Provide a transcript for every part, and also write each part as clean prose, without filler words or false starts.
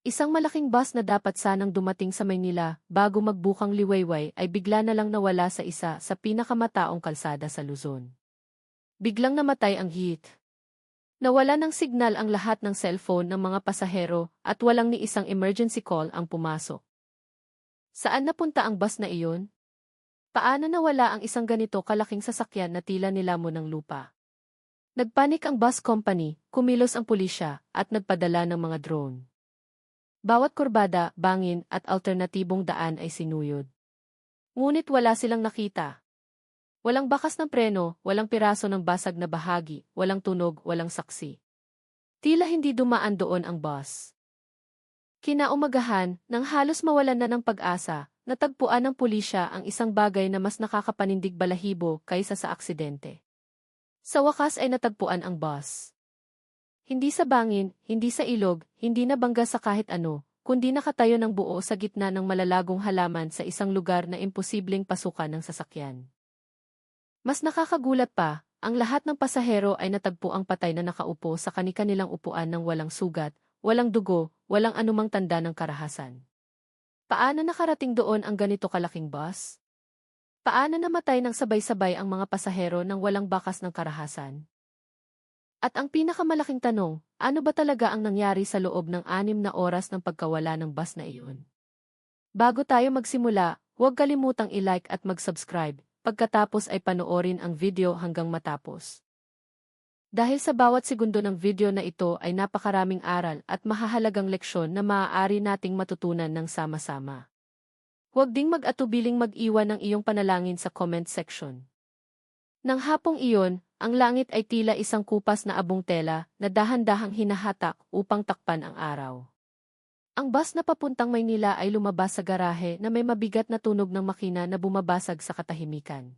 Isang malaking bus na dapat sanang dumating sa Maynila bago magbukang liwayway ay bigla na lang nawala sa isa sa pinakamataong kalsada sa Luzon. Biglang namatay ang heat. Nawala ng signal ang lahat ng cellphone ng mga pasahero at walang ni isang emergency call ang pumasok. Saan napunta ang bus na iyon? Paano nawala ang isang ganito kalaking sasakyan na tila nilamon ng lupa? Nagpanik ang bus company, kumilos ang pulisya, at nagpadala ng mga drone. Bawat kurbada, bangin, at alternatibong daan ay sinuyod. Ngunit wala silang nakita. Walang bakas ng preno, walang piraso ng basag na bahagi, walang tunog, walang saksi. Tila hindi dumaan doon ang bus. Kinaumagahan, nang halos mawalan na ng pag-asa, natagpuan ng pulisya ang isang bagay na mas nakakapanindig balahibo kaysa sa aksidente. Sa wakas ay natagpuan ang bus. Hindi sa bangin, hindi sa ilog, hindi nabangga sa kahit ano, kundi nakatayo ng buo sa gitna ng malalagong halaman sa isang lugar na imposibleng pasukan ng sasakyan. Mas nakakagulat pa, ang lahat ng pasahero ay natagpuang patay na nakaupo sa kani-kanilang upuan ng walang sugat, walang dugo, walang anumang tanda ng karahasan. Paano nakarating doon ang ganito kalaking bus? Paano namatay ng sabay-sabay ang mga pasahero nang walang bakas ng karahasan? At ang pinakamalaking tanong, ano ba talaga ang nangyari sa loob ng 6 na oras ng pagkawala ng bus na iyon? Bago tayo magsimula, huwag kalimutang i-like at mag-subscribe, pagkatapos ay panoorin ang video hanggang matapos. Dahil sa bawat segundo ng video na ito ay napakaraming aral at mahahalagang leksyon na maaari nating matutunan ng sama-sama. Huwag ding mag-atubiling mag-iwan ng iyong panalangin sa comment section. Nang hapong iyon, ang langit ay tila isang kupas na abong tela na dahan-dahang hinahatak upang takpan ang araw. Ang bus na papuntang Maynila ay lumabas sa garahe na may mabigat na tunog ng makina na bumabasag sa katahimikan.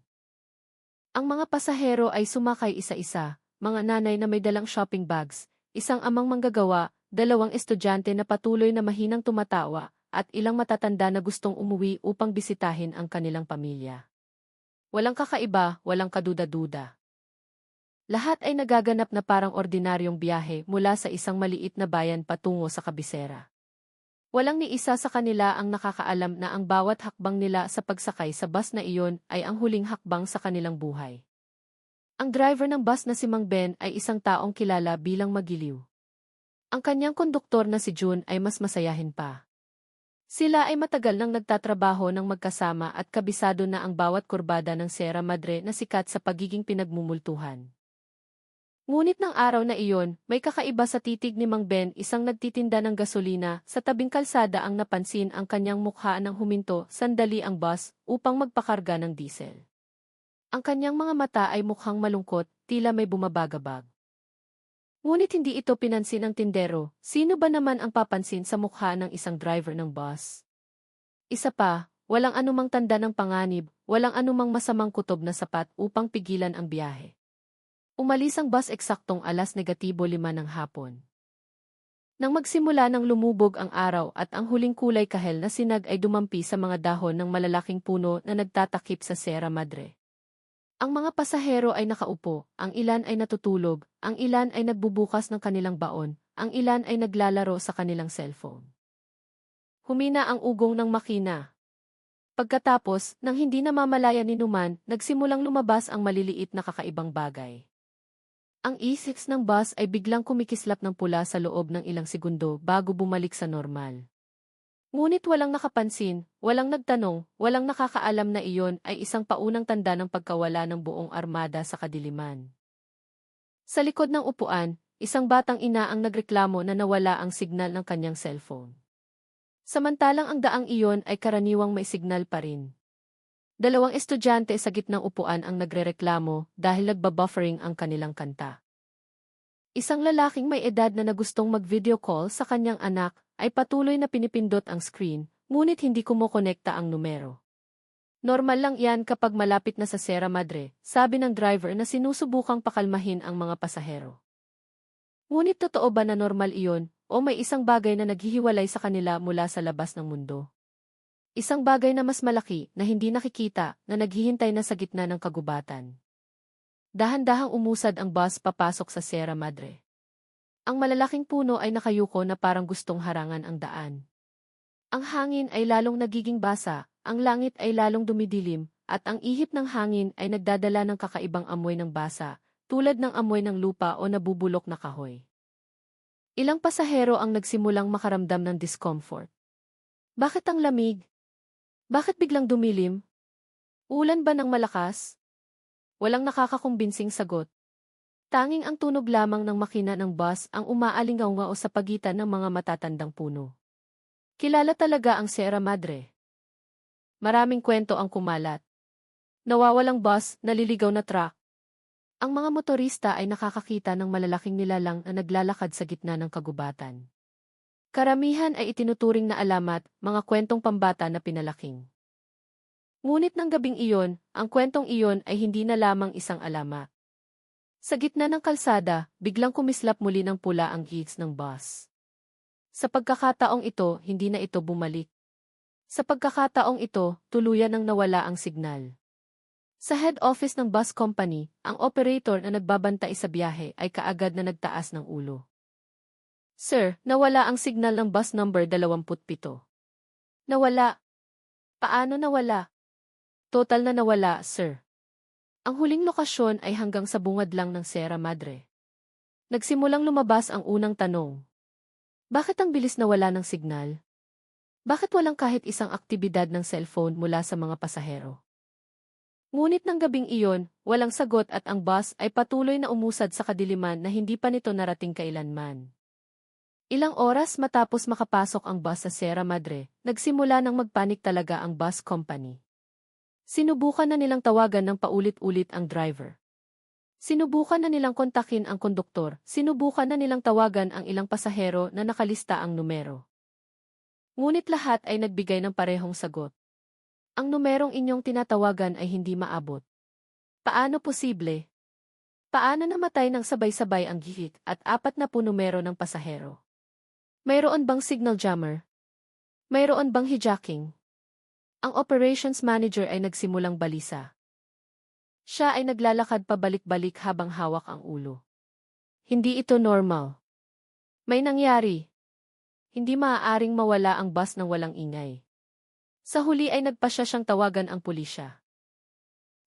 Ang mga pasahero ay sumakay isa-isa, mga nanay na may dalang shopping bags, isang amang manggagawa, 2 estudyante na patuloy na mahinang tumatawa, at ilang matatanda na gustong umuwi upang bisitahin ang kanilang pamilya. Walang kakaiba, walang kaduda-duda. Lahat ay nagaganap na parang ordinaryong biyahe mula sa isang maliit na bayan patungo sa kabisera. Walang ni isa sa kanila ang nakakaalam na ang bawat hakbang nila sa pagsakay sa bus na iyon ay ang huling hakbang sa kanilang buhay. Ang driver ng bus na si Mang Ben ay isang taong kilala bilang magiliw. Ang kanyang konduktor na si June ay mas masayahin pa. Sila ay matagal nang nagtatrabaho ng magkasama at kabisado na ang bawat kurbada ng Sierra Madre na sikat sa pagiging pinagmumultuhan. Ngunit ng araw na iyon, may kakaiba sa titig ni Mang Ben, isang nagtitinda ng gasolina, sa tabing kalsada ang napansin ang kanyang mukha nang huminto sandali ang bus upang magpakarga ng diesel. Ang kanyang mga mata ay mukhang malungkot, tila may bumabagabag. Ngunit hindi ito pinansin ng tindero, sino ba naman ang papansin sa mukha ng isang driver ng bus? Isa pa, walang anumang tanda ng panganib, walang anumang masamang kutob na sapat upang pigilan ang biyahe. Umalis ang bus eksaktong 5:05 ng hapon. Nang magsimula ng lumubog ang araw at ang huling kulay kahel na sinag ay dumampi sa mga dahon ng malalaking puno na nagtatakip sa Sierra Madre. Ang mga pasahero ay nakaupo, ang ilan ay natutulog, ang ilan ay nagbubukas ng kanilang baon, ang ilan ay naglalaro sa kanilang cellphone. Humina ang ugong ng makina. Pagkatapos, nang hindi namamalayan ni Numan, nagsimulang lumabas ang maliliit na kakaibang bagay. Ang E6 ng bus ay biglang kumikislap ng pula sa loob ng ilang segundo bago bumalik sa normal. Ngunit walang nakapansin, walang nagtanong, walang nakakaalam na iyon ay isang paunang tanda ng pagkawala ng buong armada sa kadiliman. Sa likod ng upuan, isang batang ina ang nagreklamo na nawala ang signal ng kanyang cellphone. Samantalang ang daang iyon ay karaniwang may signal pa rin. 2 estudyante sa gitnang upuan ang nagrereklamo dahil nagbabuffering ang kanilang kanta. Isang lalaking may edad na gustong mag-video call sa kanyang anak ay patuloy na pinipindot ang screen, ngunit hindi kumokonekta ang numero. Normal lang yan kapag malapit na sa Sierra Madre, sabi ng driver na sinusubukang pakalmahin ang mga pasahero. Ngunit totoo ba na normal iyon, o may isang bagay na naghihiwalay sa kanila mula sa labas ng mundo? Isang bagay na mas malaki na hindi nakikita na naghihintay na sa gitna ng kagubatan. Dahan-dahang umusad ang bus papasok sa Sierra Madre. Ang malalaking puno ay nakayuko na parang gustong harangan ang daan. Ang hangin ay lalong nagiging basa, ang langit ay lalong dumidilim, at ang ihip ng hangin ay nagdadala ng kakaibang amoy ng basa, tulad ng amoy ng lupa o nabubulok na kahoy. Ilang pasahero ang nagsimulang makaramdam ng discomfort. Bakit ang lamig? Bakit biglang dumilim? Ulan ba ng malakas? Walang nakakakumbinsing sagot. Tanging ang tunog lamang ng makina ng bus ang umaalingaw-ngao sa pagitan ng mga matatandang puno. Kilala talaga ang Sierra Madre. Maraming kwento ang kumalat. Nawawalang bus, naliligaw na truck. Ang mga motorista ay nakakakita ng malalaking nilalang na naglalakad sa gitna ng kagubatan. Karamihan ay itinuturing na alamat, mga kwentong pambata na pinalaking. Ngunit ng gabing iyon, ang kwentong iyon ay hindi na lamang isang alamat. Sa gitna ng kalsada, biglang kumislap muli ng pula ang hits ng bus. Sa pagkakataong ito, hindi na ito bumalik. Sa pagkakataong ito, tuluyan nang nawala ang signal. Sa head office ng bus company, ang operator na nagbabantay sa biyahe ay kaagad na nagtaas ng ulo. Sir, nawala ang signal ng bus number 27. Nawala. Paano nawala? Total na nawala, sir. Ang huling lokasyon ay hanggang sa bungad lang ng Sierra Madre. Nagsimulang lumabas ang unang tanong. Bakit ang bilis nawala ng signal? Bakit walang kahit isang aktibidad ng cellphone mula sa mga pasahero? Ngunit ng gabing iyon, walang sagot at ang bus ay patuloy na umusad sa kadiliman na hindi pa nito narating kailanman. Ilang oras matapos makapasok ang bus sa Sierra Madre, nagsimula nang magpanik talaga ang bus company. Sinubukan na nilang tawagan ng paulit-ulit ang driver. Sinubukan na nilang kontakin ang konduktor, sinubukan na nilang tawagan ang ilang pasahero na nakalista ang numero. Ngunit lahat ay nagbigay ng parehong sagot. Ang numerong inyong tinatawagan ay hindi maabot. Paano posible? Paano namatay ng sabay-sabay ang gihit at 40 numero ng pasahero? Mayroon bang signal jammer? Mayroon bang hijacking? Ang operations manager ay nagsimulang balisa. Siya ay naglalakad pabalik-balik habang hawak ang ulo. Hindi ito normal. May nangyari. Hindi maaaring mawala ang bus ng walang ingay. Sa huli ay nagpasya siyang tawagan ang pulisya.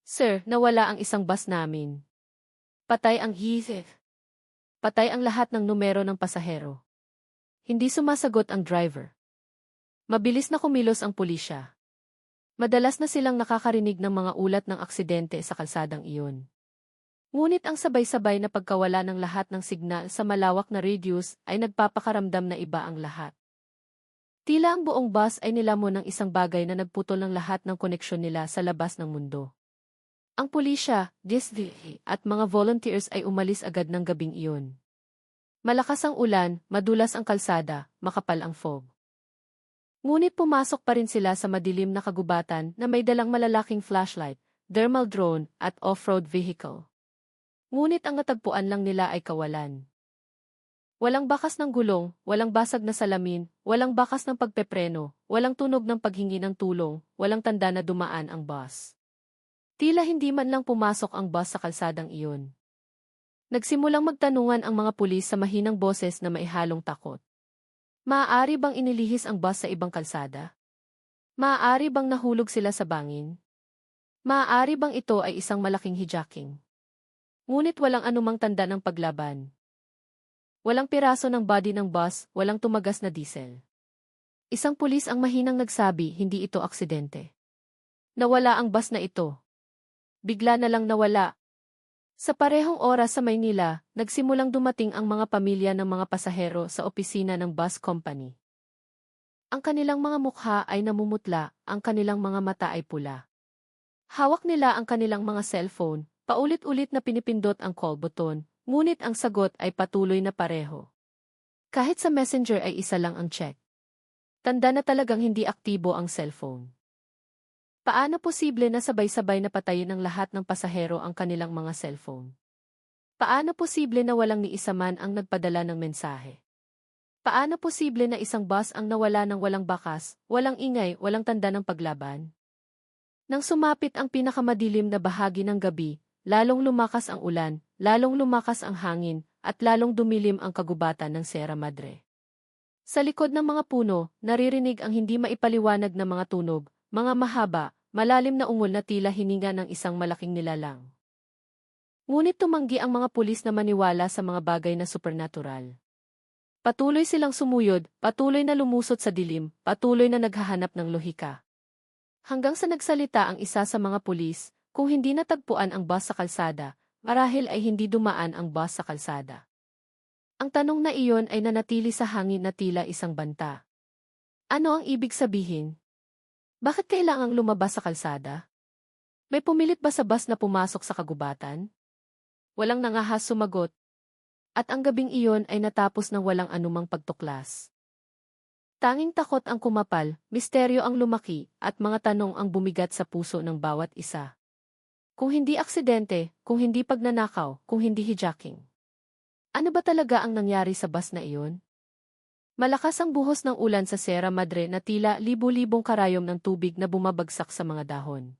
Sir, nawala ang isang bus namin. Patay ang hihit. Patay ang lahat ng numero ng pasahero. Hindi sumasagot ang driver. Mabilis na kumilos ang pulisya. Madalas na silang nakakarinig ng mga ulat ng aksidente sa kalsadang iyon. Ngunit ang sabay-sabay na pagkawala ng lahat ng signal sa malawak na radius ay nagpapakaramdam na iba ang lahat. Tila ang buong bus ay nilamon ng isang bagay na nagputol ng lahat ng koneksyon nila sa labas ng mundo. Ang pulisya, DSWD, at mga volunteers ay umalis agad ng gabing iyon. Malakas ang ulan, madulas ang kalsada, makapal ang fog. Ngunit pumasok pa rin sila sa madilim na kagubatan na may dalang malalaking flashlight, thermal drone, at off-road vehicle. Ngunit ang natagpuan lang nila ay kawalan. Walang bakas ng gulong, walang basag na salamin, walang bakas ng pagpepreno, walang tunog ng paghingi ng tulong, walang tanda na dumaan ang bus. Tila hindi man lang pumasok ang bus sa kalsadang iyon. Nagsimulang magtanungan ang mga pulis sa mahinang boses na maihalong takot. Maaari bang inilihis ang bus sa ibang kalsada? Maaari bang nahulog sila sa bangin? Maaari bang ito ay isang malaking hijacking? Ngunit walang anumang tanda ng paglaban. Walang piraso ng body ng bus, walang tumagas na diesel. Isang pulis ang mahinang nagsabi, hindi ito aksidente. Nawala ang bus na ito. Bigla na lang nawala. Sa parehong oras sa Maynila, nagsimulang dumating ang mga pamilya ng mga pasahero sa opisina ng bus company. Ang kanilang mga mukha ay namumutla, ang kanilang mga mata ay pula. Hawak nila ang kanilang mga cellphone, paulit-ulit na pinipindot ang call button, ngunit ang sagot ay patuloy na pareho. Kahit sa messenger ay isa lang ang check. Tanda na talagang hindi aktibo ang cellphone. Paano posible na sabay-sabay na patayin ng lahat ng pasahero ang kanilang mga cellphone? Paano posible na walang ni isa man ang nagpadala ng mensahe? Paano posible na isang bus ang nawala ng walang bakas, walang ingay, walang tanda ng paglaban? Nang sumapit ang pinakamadilim na bahagi ng gabi, lalong lumakas ang ulan, lalong lumakas ang hangin, at lalong dumilim ang kagubatan ng Sierra Madre. Sa likod ng mga puno, naririnig ang hindi maipaliwanag na mga tunog, mga mahaba, malalim na ungol na tila hininga ng isang malaking nilalang. Ngunit tumanggi ang mga pulis na maniwala sa mga bagay na supernatural. Patuloy silang sumuyod, patuloy na lumusot sa dilim, patuloy na naghahanap ng lohika. Hanggang sa nagsalita ang isa sa mga pulis, kung hindi natagpuan ang bus sa kalsada, marahil ay hindi dumaan ang bus sa kalsada. Ang tanong na iyon ay nanatili sa hangin na tila isang banta. Ano ang ibig sabihin? Bakit kailangang lumabas sa kalsada? May pumilit ba sa bus na pumasok sa kagubatan? Walang nangahas sumagot. At ang gabing iyon ay natapos ng walang anumang pagtuklas. Tanging takot ang kumapal, misteryo ang lumaki, at mga tanong ang bumigat sa puso ng bawat isa. Kung hindi aksidente, kung hindi pagnanakaw, kung hindi hijacking. Ano ba talaga ang nangyari sa bus na iyon? Malakas ang buhos ng ulan sa Sierra Madre na tila libu-libong karayom ng tubig na bumabagsak sa mga dahon.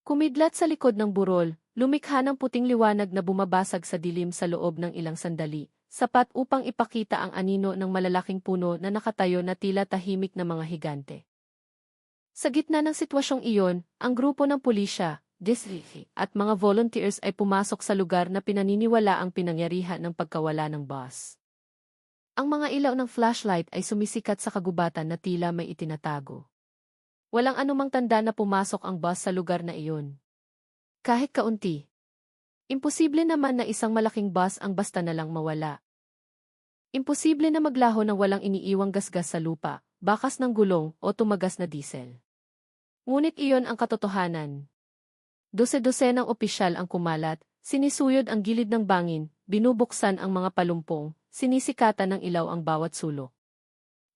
Kumidlat sa likod ng burol, lumikha ng puting liwanag na bumabasag sa dilim sa loob ng ilang sandali, sapat upang ipakita ang anino ng malalaking puno na nakatayo na tila tahimik na mga higante. Sa gitna ng sitwasyong iyon, ang grupo ng pulisya, DSWD, at mga volunteers ay pumasok sa lugar na pinaniniwala ang pinangyarihan ng pagkawala ng bus. Ang mga ilaw ng flashlight ay sumisikat sa kagubatan na tila may itinatago. Walang anumang tanda na pumasok ang bus sa lugar na iyon. Kahit kaunti. Imposible naman na isang malaking bus ang basta na lang mawala. Imposible na maglaho ng walang iniiwang gasgas sa lupa, bakas ng gulong o tumagas na diesel. Ngunit iyon ang katotohanan. Dose-dosenang opisyal ang kumalat, sinisuyod ang gilid ng bangin, binubuksan ang mga palumpong, sinisikatan ng ilaw ang bawat sulok.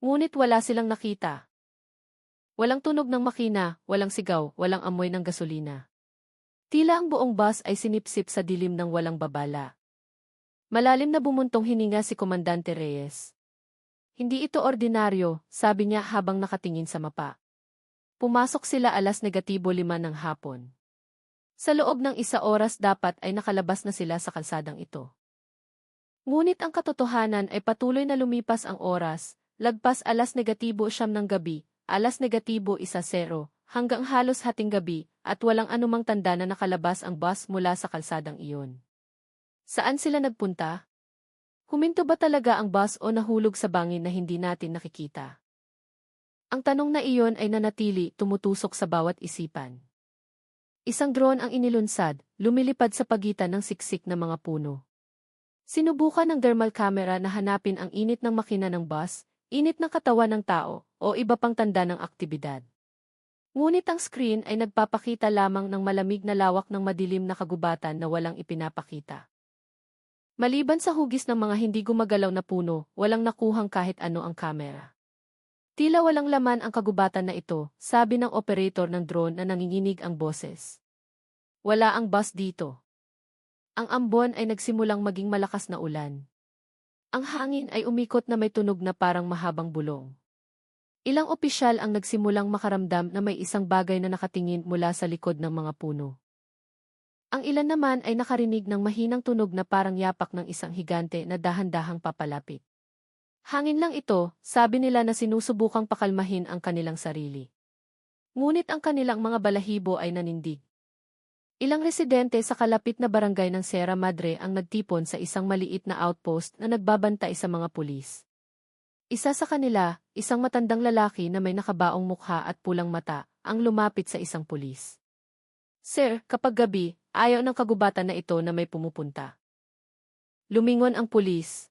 Ngunit wala silang nakita. Walang tunog ng makina, walang sigaw, walang amoy ng gasolina. Tila ang buong bus ay sinipsip sa dilim ng walang babala. Malalim na bumuntong hininga si Komandante Reyes. Hindi ito ordinaryo, sabi niya habang nakatingin sa mapa. Pumasok sila 5:05 ng hapon. Sa loob ng 1 oras dapat ay nakalabas na sila sa kalsadang ito. Ngunit ang katotohanan ay patuloy na lumipas ang oras, lagpas 9:09 ng gabi, 9:10 hanggang halos hating gabi, at walang anumang tanda na nakalabas ang bus mula sa kalsadang iyon. Saan sila nagpunta? Huminto ba talaga ang bus o nahulog sa bangin na hindi natin nakikita? Ang tanong na iyon ay nanatili, tumutusok sa bawat isipan. Isang drone ang inilunsad, lumilipad sa pagitan ng siksik na mga puno. Sinubukan ng thermal camera na hanapin ang init ng makina ng bus, init ng katawan ng tao, o iba pang tanda ng aktibidad. Ngunit ang screen ay nagpapakita lamang ng malamig na lawak ng madilim na kagubatan na walang ipinapakita. Maliban sa hugis ng mga hindi gumagalaw na puno, walang nakuhang kahit ano ang kamera. Tila walang laman ang kagubatan na ito, sabi ng operator ng drone na nanginginig ang boses. Wala ang bus dito. Ang ambon ay nagsimulang maging malakas na ulan. Ang hangin ay umikot na may tunog na parang mahabang bulong. Ilang opisyal ang nagsimulang makaramdam na may isang bagay na nakatingin mula sa likod ng mga puno. Ang ilan naman ay nakarinig ng mahinang tunog na parang yapak ng isang higante na dahan-dahang papalapit. Hangin lang ito, sabi nila na sinusubukang pakalmahin ang kanilang sarili. Ngunit ang kanilang mga balahibo ay nanindig. Ilang residente sa kalapit na barangay ng Sierra Madre ang nagtipon sa isang maliit na outpost na nagbabantay sa mga pulis. Isa sa kanila, isang matandang lalaki na may nakabaong mukha at pulang mata, ang lumapit sa isang pulis. Sir, kapag gabi, ayaw ng kagubatan na ito na may pumupunta. Lumingon ang pulis.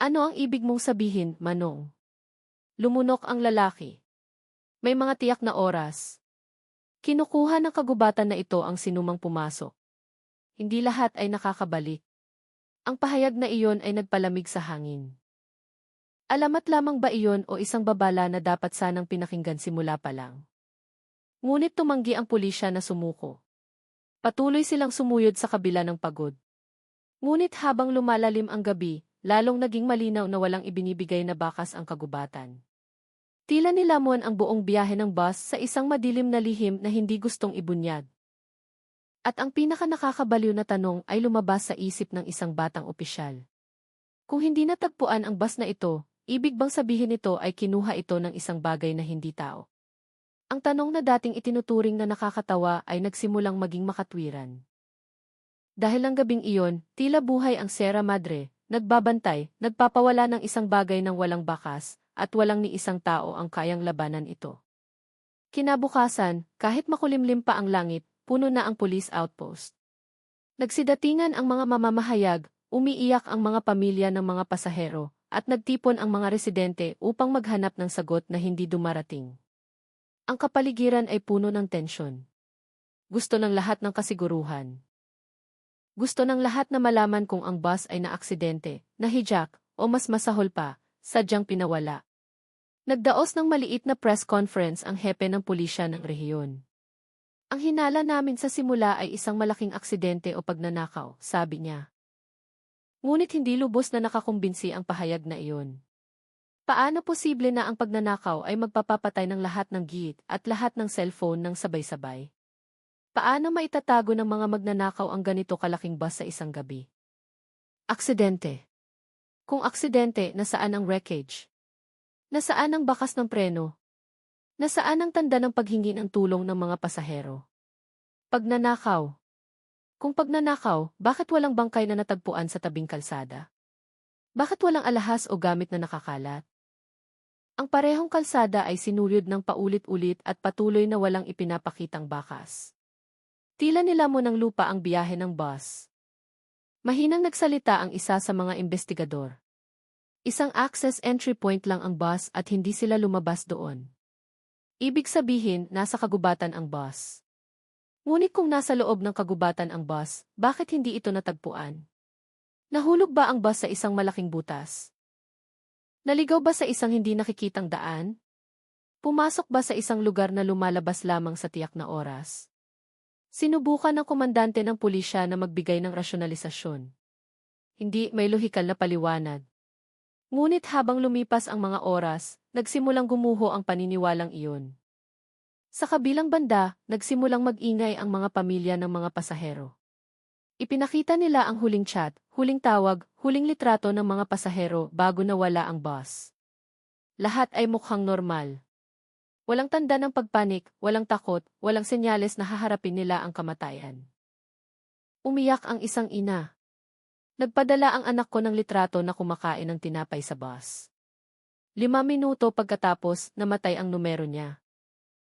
Ano ang ibig mong sabihin, Manong? Lumunok ang lalaki. May mga tiyak na oras. Kinukuha ng kagubatan na ito ang sinumang pumasok. Hindi lahat ay nakakabalik. Ang pahayag na iyon ay nagpalamig sa hangin. Alamat lamang ba iyon o isang babala na dapat sanang pinakinggan simula pa lang? Ngunit tumanggi ang pulisya na sumuko. Patuloy silang sumuyod sa kabila ng pagod. Ngunit habang lumalalim ang gabi, lalong naging malinaw na walang ibinibigay na bakas ang kagubatan. Tila nilamon ang buong biyahe ng bus sa isang madilim na lihim na hindi gustong ibunyag. At ang pinaka-nakakabaliw na tanong ay lumabas sa isip ng isang batang opisyal. Kung hindi natagpuan ang bus na ito, ibig bang sabihin nito ay kinuha ito ng isang bagay na hindi tao? Ang tanong na dating itinuturing na nakakatawa ay nagsimulang maging makatwiran. Dahil ang gabing iyon, tila buhay ang Sierra Madre, nagbabantay, nagpapawala ng isang bagay ng walang bakas, at walang ni isang tao ang kayang labanan ito. Kinabukasan, kahit makulimlim pa ang langit, puno na ang police outpost. Nagsidatingan ang mga mamamahayag, umiiyak ang mga pamilya ng mga pasahero, at nagtipon ang mga residente upang maghanap ng sagot na hindi dumarating. Ang kapaligiran ay puno ng tensyon. Gusto ng lahat ng kasiguruhan. Gusto ng lahat na malaman kung ang bus ay naaksidente, nahijack, o mas masahol pa, sadyang pinawala. Nagdaos ng maliit na press conference ang hepe ng pulisya ng rehiyon. Ang hinala namin sa simula ay isang malaking aksidente o pagnanakaw, sabi niya. Ngunit hindi lubos na nakakumbinsi ang pahayag na iyon. Paano posible na ang pagnanakaw ay magpapapatay ng lahat ng git at lahat ng cellphone ng sabay-sabay? Paano maitatago ng mga magnanakaw ang ganito kalaking bus sa isang gabi? Aksidente. Kung aksidente, nasaan ang wreckage? Nasaan ang bakas ng preno? Nasaan ang tanda ng paghingi ng tulong ng mga pasahero? Pagnanakaw. Kung pagnanakaw, bakit walang bangkay na natagpuan sa tabing kalsada? Bakit walang alahas o gamit na nakakalat? Ang parehong kalsada ay sinulyod ng paulit-ulit at patuloy na walang ipinapakitang bakas. Tila nilamon ng lupa ang biyahe ng bus. Mahinang nagsalita ang isa sa mga investigador. Isang access entry point lang ang bus at hindi sila lumabas doon. Ibig sabihin, nasa kagubatan ang bus. Ngunit kung nasa loob ng kagubatan ang bus, bakit hindi ito natagpuan? Nahulog ba ang bus sa isang malaking butas? Naligaw ba sa isang hindi nakikitang daan? Pumasok ba sa isang lugar na lumalabas lamang sa tiyak na oras? Sinubukan ng komandante ng pulisya na magbigay ng rasyonalisasyon. Hindi, may lohikal na paliwanag. Ngunit habang lumipas ang mga oras, nagsimulang gumuho ang paniniwalang iyon. Sa kabilang banda, nagsimulang mag-ingay ang mga pamilya ng mga pasahero. Ipinakita nila ang huling chat, huling tawag, huling litrato ng mga pasahero bago nawala ang bus. Lahat ay mukhang normal. Walang tanda ng pagpanik, walang takot, walang senyales na haharapin nila ang kamatayan. Umiyak ang isang ina. Nagpadala ang anak ko ng litrato na kumakain ng tinapay sa bus. 5 minuto pagkatapos, namatay ang numero niya.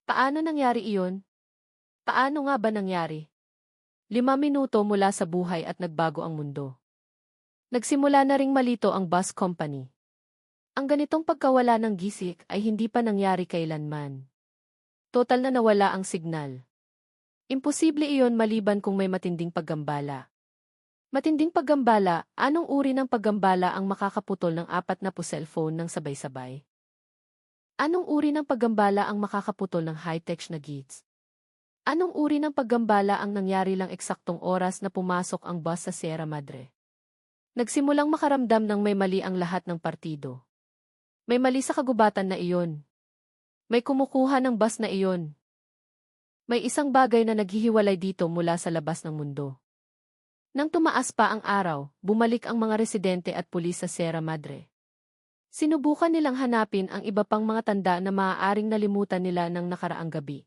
Paano nangyari iyon? Paano nga ba nangyari? 5 minuto mula sa buhay at nagbago ang mundo. Nagsimula na ring malito ang bus company. Ang ganitong pagkawala ng gisik ay hindi pa nangyari kailanman. Total na nawala ang signal. Imposible iyon maliban kung may matinding paggambala. Matinding paggambala, anong uri ng paggambala ang makakaputol ng 40 cellphone ng sabay-sabay? Anong uri ng paggambala ang makakaputol ng high-tech na gits? Anong uri ng paggambala ang nangyari lang eksaktong oras na pumasok ang bus sa Sierra Madre? Nagsimulang makaramdam ng may mali ang lahat ng partido. May mali sa kagubatan na iyon. May kumukuha ng bus na iyon. May isang bagay na naghihiwalay dito mula sa labas ng mundo. Nang tumaas pa ang araw, bumalik ang mga residente at pulis sa Sierra Madre. Sinubukan nilang hanapin ang iba pang mga tanda na maaaring nalimutan nila ng nakaraang gabi.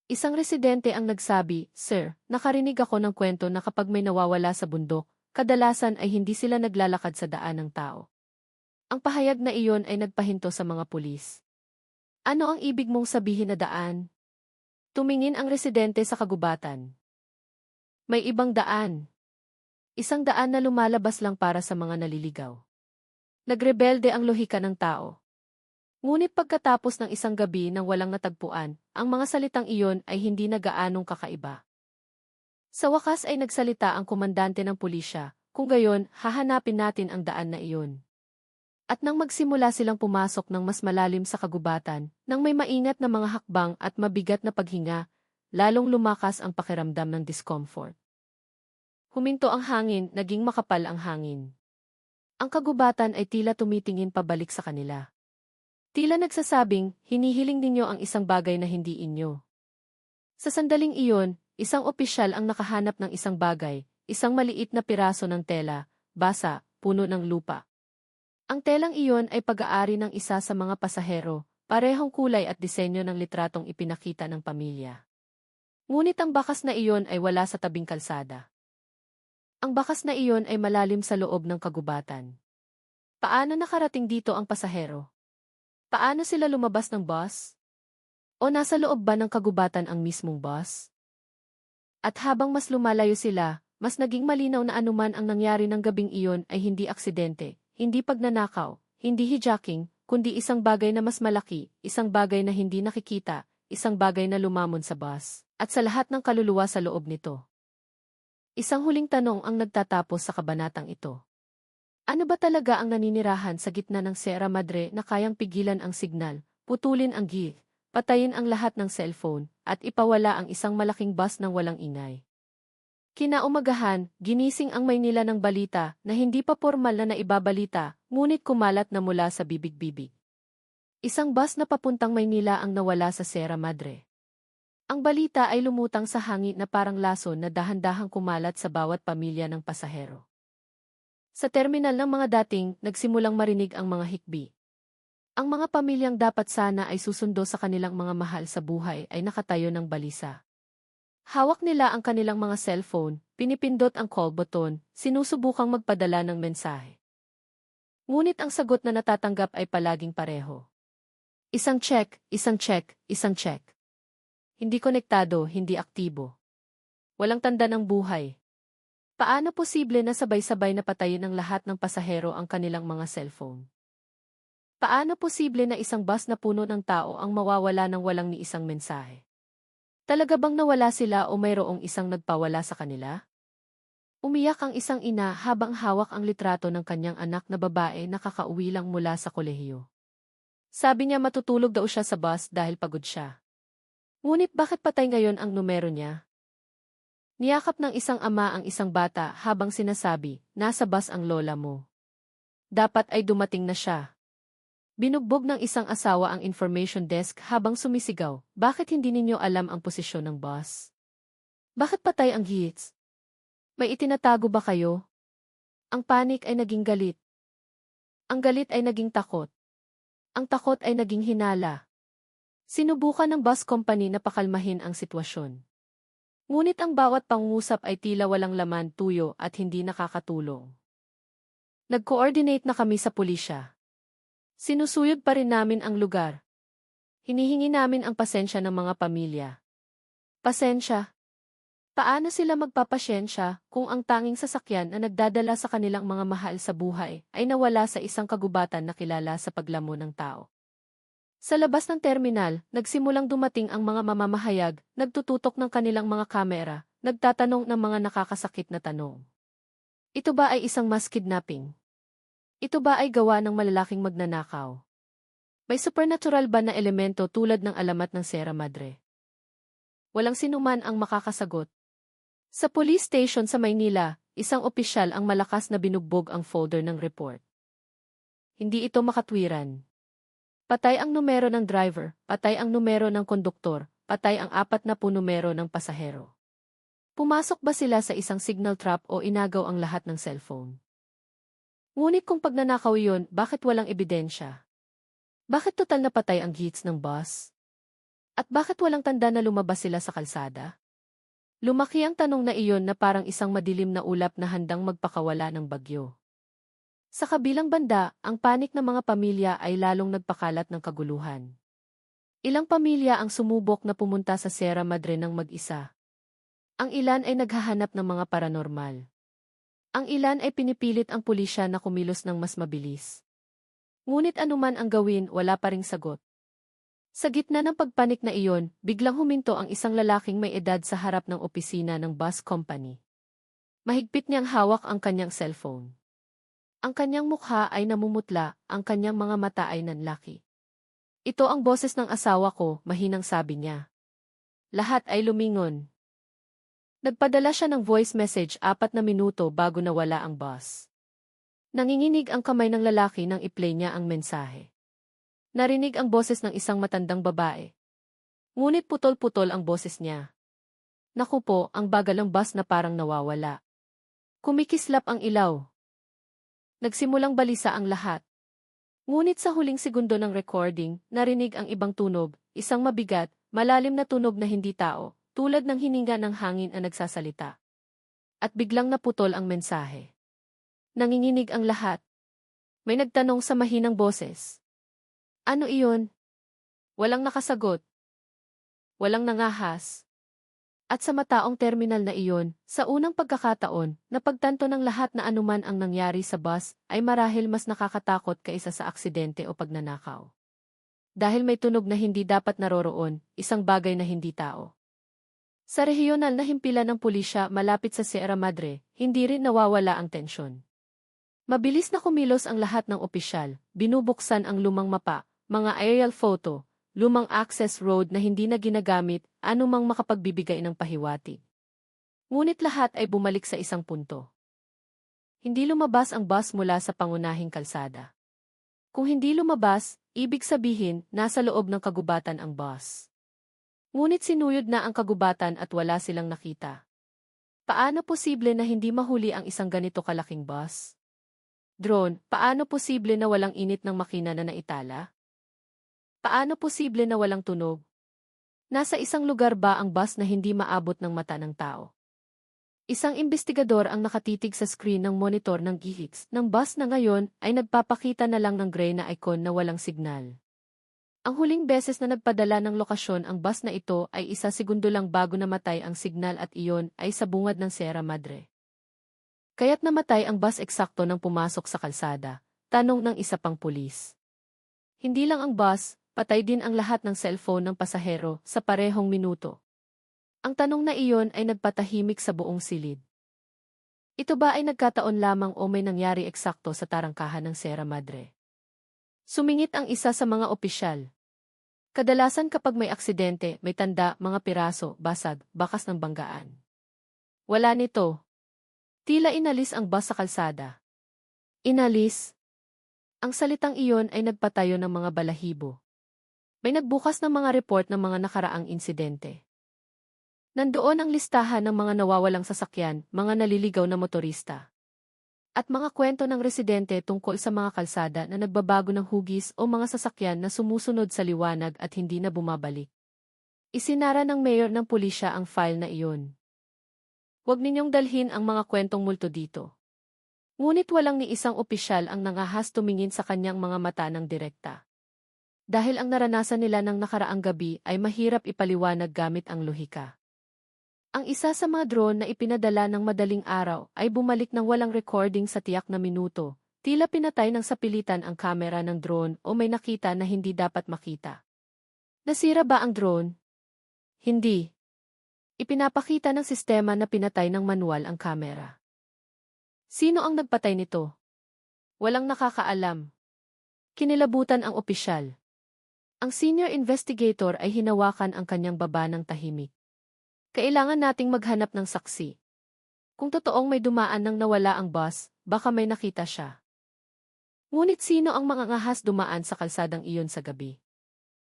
Isang residente ang nagsabi, "Sir, nakarinig ako ng kwento na kapag may nawawala sa bundok, kadalasan ay hindi sila naglalakad sa daan ng tao." Ang pahayag na iyon ay nagpahinto sa mga pulis. Ano ang ibig mong sabihin na daan? Tumingin ang residente sa kagubatan. May ibang daan. Isang daan na lumalabas lang para sa mga naliligaw. Nagrebelde ang lohika ng tao. Ngunit pagkatapos ng isang gabi nang walang natagpuan, ang mga salitang iyon ay hindi na gaanong kakaiba. Sa wakas ay nagsalita ang komandante ng pulisya, kung gayon, hahanapin natin ang daan na iyon. At nang magsimula silang pumasok ng mas malalim sa kagubatan, nang may maingat na mga hakbang at mabigat na paghinga, lalong lumakas ang pakiramdam ng discomfort. Huminto ang hangin, naging makapal ang hangin. Ang kagubatan ay tila tumitingin pabalik sa kanila. Tila nagsasabing, hinihiling ninyo ang isang bagay na hindi inyo. Sa sandaling iyon, isang opisyal ang nakahanap ng isang bagay, isang maliit na piraso ng tela, basa, puno ng lupa. Ang telang iyon ay pag-aari ng isa sa mga pasahero, parehong kulay at disenyo ng litratong ipinakita ng pamilya. Ngunit ang bakas na iyon ay wala sa tabing kalsada. Ang bakas na iyon ay malalim sa loob ng kagubatan. Paano nakarating dito ang pasahero? Paano sila lumabas ng bus? O nasa loob ba ng kagubatan ang mismong bus? At habang mas lumalayo sila, mas naging malinaw na anuman ang nangyari ng gabing iyon ay hindi aksidente, hindi pagnanakaw, hindi hijacking, kundi isang bagay na mas malaki, isang bagay na hindi nakikita, isang bagay na lumamon sa bus, at sa lahat ng kaluluwa sa loob nito. Isang huling tanong ang nagtatapos sa kabanatang ito. Ano ba talaga ang naninirahan sa gitna ng Sierra Madre na kayang pigilan ang signal, putulin ang gig, patayin ang lahat ng cellphone, at ipawala ang isang malaking bus ng walang ingay? Kinaumagahan, ginising ang Maynila ng balita na hindi pa formal na naibabalita, ngunit kumalat na mula sa bibig-bibig. Isang bus na papuntang Maynila ang nawala sa Sierra Madre. Ang balita ay lumutang sa hangin na parang lason na dahan-dahang kumalat sa bawat pamilya ng pasahero. Sa terminal ng mga dating, nagsimulang marinig ang mga hikbi. Ang mga pamilyang dapat sana ay susundo sa kanilang mga mahal sa buhay ay nakatayo ng balisa. Hawak nila ang kanilang mga cellphone, pinipindot ang call button, sinusubukang magpadala ng mensahe. Ngunit ang sagot na natatanggap ay palaging pareho. Isang check, isang check, isang check. Hindi konektado, hindi aktibo. Walang tanda ng buhay. Paano posible na sabay-sabay na patayin ng lahat ng pasahero ang kanilang mga cellphone? Paano posible na isang bus na puno ng tao ang mawawala ng walang ni isang mensahe? Talaga bang nawala sila o mayroong isang nagpawala sa kanila? Umiyak ang isang ina habang hawak ang litrato ng kanyang anak na babae na kakauwi lang mula sa kolehiyo. Sabi niya matutulog daw siya sa bus dahil pagod siya. Ngunit bakit patay ngayon ang numero niya? Niyakap ng isang ama ang isang bata habang sinasabi, nasa bus ang lola mo. Dapat ay dumating na siya. Binugbog ng isang asawa ang information desk habang sumisigaw, bakit hindi ninyo alam ang posisyon ng bus? Bakit patay ang hits? May itinatago ba kayo? Ang panik ay naging galit. Ang galit ay naging takot. Ang takot ay naging hinala. Sinubukan ng bus company na pakalmahin ang sitwasyon. Ngunit ang bawat pangungusap ay tila walang laman, tuyo at hindi nakakatulong. Nag-coordinate na kami sa pulisya. Sinusuyod pa rin namin ang lugar. Hinihingi namin ang pasensya ng mga pamilya. Pasensya? Paano sila magpapasyensya kung ang tanging sasakyan na nagdadala sa kanilang mga mahal sa buhay ay nawala sa isang kagubatan na kilala sa paglamon ng tao? Sa labas ng terminal, nagsimulang dumating ang mga mamamahayag, nagtututok ng kanilang mga kamera, nagtatanong ng mga nakakasakit na tanong. Ito ba ay isang mass kidnapping? Ito ba ay gawa ng malalaking magnanakaw? May supernatural ba na elemento tulad ng alamat ng Sierra Madre? Walang sinuman ang makakasagot. Sa police station sa Maynila, isang opisyal ang malakas na binugbog ang folder ng report. Hindi ito makatwiran. Patay ang numero ng driver, patay ang numero ng konduktor, patay ang 40 numero ng pasahero. Pumasok ba sila sa isang signal trap o inagaw ang lahat ng cellphone? Ngunit kung pagnanakaw iyon, bakit walang ebidensya? Bakit total na patay ang hits ng bus? At bakit walang tanda na lumabas sila sa kalsada? Lumaki ang tanong na iyon na parang isang madilim na ulap na handang magpakawala ng bagyo. Sa kabilang banda, ang panik ng mga pamilya ay lalong nagpakalat ng kaguluhan. Ilang pamilya ang sumubok na pumunta sa Sierra Madre ng mag-isa. Ang ilan ay naghahanap ng mga paranormal. Ang ilan ay pinipilit ang pulisya na kumilos ng mas mabilis. Ngunit anuman ang gawin, wala pa ring sagot. Sa gitna ng pagpanik na iyon, biglang huminto ang isang lalaking may edad sa harap ng opisina ng bus company. Mahigpit niyang hawak ang kanyang cellphone. Ang kanyang mukha ay namumutla, ang kanyang mga mata ay nanlaki. Ito ang boses ng asawa ko, mahinang sabi niya. Lahat ay lumingon. Nagpadala siya ng voice message 4 na minuto bago nawala ang bus. Nanginginig ang kamay ng lalaki nang i-play niya ang mensahe. Narinig ang boses ng isang matandang babae. Ngunit putol-putol ang boses niya. Naku po, ang bagal ng bus na parang nawawala. Kumikislap ang ilaw. Nagsimulang balisa ang lahat. Ngunit sa huling segundo ng recording, narinig ang ibang tunog, isang mabigat, malalim na tunog na hindi tao, tulad ng hininga ng hangin ang nagsasalita. At biglang naputol ang mensahe. Nanginginig ang lahat. May nagtanong sa mahinang boses. Ano iyon? Walang nakasagot. Walang nangahas. At sa mataong terminal na iyon, sa unang pagkakataon, napagtanto ng lahat na anuman ang nangyari sa bus ay marahil mas nakakatakot kaysa sa aksidente o pagnanakaw. Dahil may tunog na hindi dapat naroroon, isang bagay na hindi tao. Sa rehiyonal na himpilan ng pulisya malapit sa Sierra Madre, hindi rin nawawala ang tensyon. Mabilis na kumilos ang lahat ng opisyal, binubuksan ang lumang mapa, mga aerial photo, lumang access road na hindi na ginagamit, anumang makapagbibigay ng pahiwatig. Ngunit lahat ay bumalik sa isang punto. Hindi lumabas ang bus mula sa pangunahing kalsada. Kung hindi lumabas, ibig sabihin, nasa loob ng kagubatan ang bus. Ngunit sinuyod na ang kagubatan at wala silang nakita. Paano posible na hindi mahuli ang isang ganito kalaking bus? Drone, paano posible na walang init ng makina na naitala? Paano posible na walang tunog? Nasa isang lugar ba ang bus na hindi maabot ng mata ng tao? Isang investigador ang nakatitig sa screen ng monitor ng GHX ng bus na ngayon ay nagpapakita na lang ng gray na icon na walang signal. Ang huling beses na nagpadala ng lokasyon ang bus na ito ay 1 segundo lang bago namatay ang signal at iyon ay sa bungad ng Sierra Madre. Kaya't namatay ang bus eksakto nang pumasok sa kalsada, tanong ng isa pang pulis. Hindi lang ang bus, patay din ang lahat ng cellphone ng pasahero sa parehong minuto. Ang tanong na iyon ay nagpatahimik sa buong silid. Ito ba ay nagkataon lamang o may nangyari eksakto sa tarangkahan ng Sierra Madre? Sumingit ang isa sa mga opisyal. Kadalasan kapag may aksidente, may tanda, mga piraso, basag, bakas ng banggaan. Wala nito. Tila inalis ang bus sa kalsada. Inalis? Ang salitang iyon ay nagpatayo ng mga balahibo. May nagbukas ng mga report ng mga nakaraang insidente. Nandoon ang listahan ng mga nawawalang sasakyan, mga naliligaw na motorista. At mga kwento ng residente tungkol sa mga kalsada na nagbabago ng hugis o mga sasakyan na sumusunod sa liwanag at hindi na bumabalik. Isinara ng mayor ng pulisya ang file na iyon. Huwag ninyong dalhin ang mga kwentong multo dito. Ngunit walang ni isang opisyal ang nangahas tumingin sa kanyang mga mata ng direkta. Dahil ang naranasan nila ng nakaraang gabi ay mahirap ipaliwanag gamit ang lohika. Ang isa sa mga drone na ipinadala ng madaling araw ay bumalik ng walang recording sa tiyak na minuto, tila pinatay ng sapilitan ang kamera ng drone o may nakita na hindi dapat makita. Nasira ba ang drone? Hindi. Ipinapakita ng sistema na pinatay ng manual ang kamera. Sino ang nagpatay nito? Walang nakakaalam. Kinilabutan ang opisyal. Ang senior investigator ay hinawakan ang kanyang baba ng tahimik. Kailangan nating maghanap ng saksi. Kung totoong may dumaan nang nawala ang bus, baka may nakita siya. Ngunit sino ang mga ngahas dumaan sa kalsadang iyon sa gabi?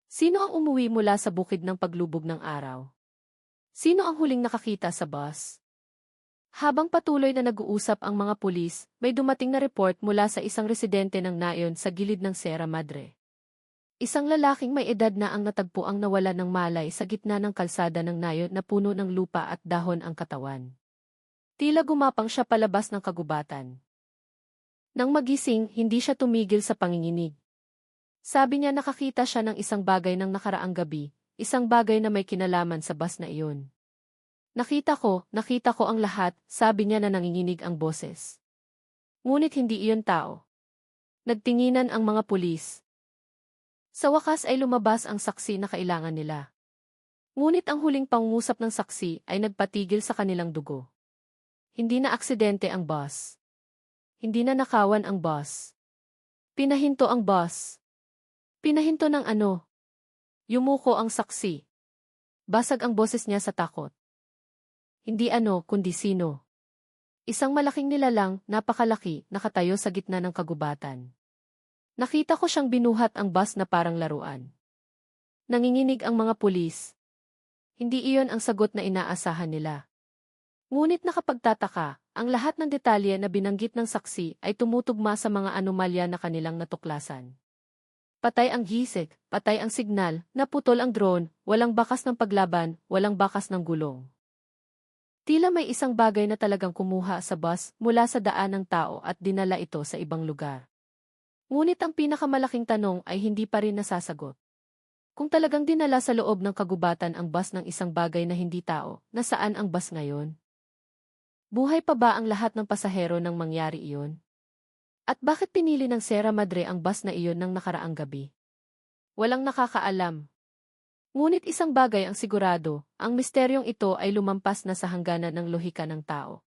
Sino ang umuwi mula sa bukid ng paglubog ng araw? Sino ang huling nakakita sa bus? Habang patuloy na nag-uusap ang mga pulis, may dumating na report mula sa isang residente ng nayon sa gilid ng Sierra Madre. Isang lalaking may edad na ang natagpuang nawala ng malay sa gitna ng kalsada ng nayon na puno ng lupa at dahon ang katawan. Tila gumapang siya palabas ng kagubatan. Nang magising, hindi siya tumigil sa panginginig. Sabi niya nakakita siya ng isang bagay ng nakaraang gabi, isang bagay na may kinalaman sa bus na iyon. Nakita ko ang lahat, sabi niya na nanginginig ang boses. Ngunit hindi iyon tao. Nagtinginan ang mga pulis. Sa wakas ay lumabas ang saksi na kailangan nila. Ngunit ang huling pangungusap ng saksi ay nagpatigil sa kanilang dugo. Hindi na aksidente ang bus. Hindi na nakawan ang bus. Pinahinto ang bus. Pinahinto ng ano? Yumuko ang saksi. Basag ang boses niya sa takot. Hindi ano, kundi sino. Isang malaking nilalang, napakalaki, nakatayo sa gitna ng kagubatan. Nakita ko siyang binuhat ang bus na parang laruan. Nanginginig ang mga pulis. Hindi iyon ang sagot na inaasahan nila. Ngunit nakapagtataka, ang lahat ng detalye na binanggit ng saksi ay tumutugma sa mga anomalya na kanilang natuklasan. Patay ang gisik, patay ang signal, naputol ang drone, walang bakas ng paglaban, walang bakas ng gulong. Tila may isang bagay na talagang kumuha sa bus mula sa daan ng tao at dinala ito sa ibang lugar. Ngunit ang pinakamalaking tanong ay hindi pa rin nasasagot. Kung talagang dinala sa loob ng kagubatan ang bus ng isang bagay na hindi tao, nasaan ang bus ngayon? Buhay pa ba ang lahat ng pasahero nang mangyari iyon? At bakit pinili ng Sierra Madre ang bus na iyon ng nakaraang gabi? Walang nakakaalam. Ngunit isang bagay ang sigurado, ang misteryong ito ay lumampas na sa hangganan ng lohika ng tao.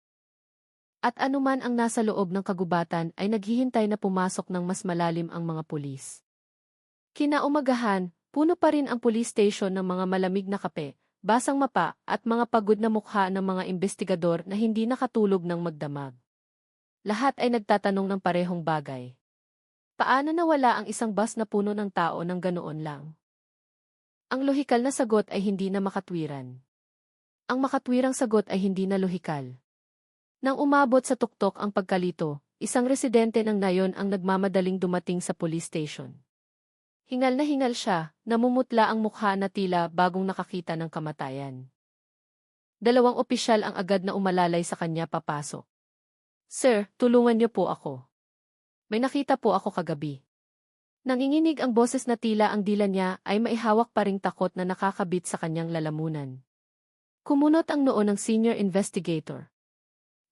At anuman ang nasa loob ng kagubatan ay naghihintay na pumasok ng mas malalim ang mga pulis. Kinaumagahan, puno pa rin ang police station ng mga malamig na kape, basang mapa at mga pagod na mukha ng mga investigador na hindi nakatulog ng magdamag. Lahat ay nagtatanong ng parehong bagay. Paano nawala ang isang bus na puno ng tao ng ganoon lang? Ang lohikal na sagot ay hindi na makatwiran. Ang makatwirang sagot ay hindi na lohikal. Nang umabot sa tuktok ang pagkalito, isang residente ng nayon ang nagmamadaling dumating sa police station. Hingal na hingal siya, namumutla ang mukha na tila bagong nakakita ng kamatayan. Dalawang opisyal ang agad na umalalay sa kanya papasok. Sir, tulungan niyo po ako. May nakita po ako kagabi. Nanginginig ang boses na tila ang dila niya ay maihawak pa ring takot na nakakabit sa kanyang lalamunan. Kumunot ang noo ng senior investigator.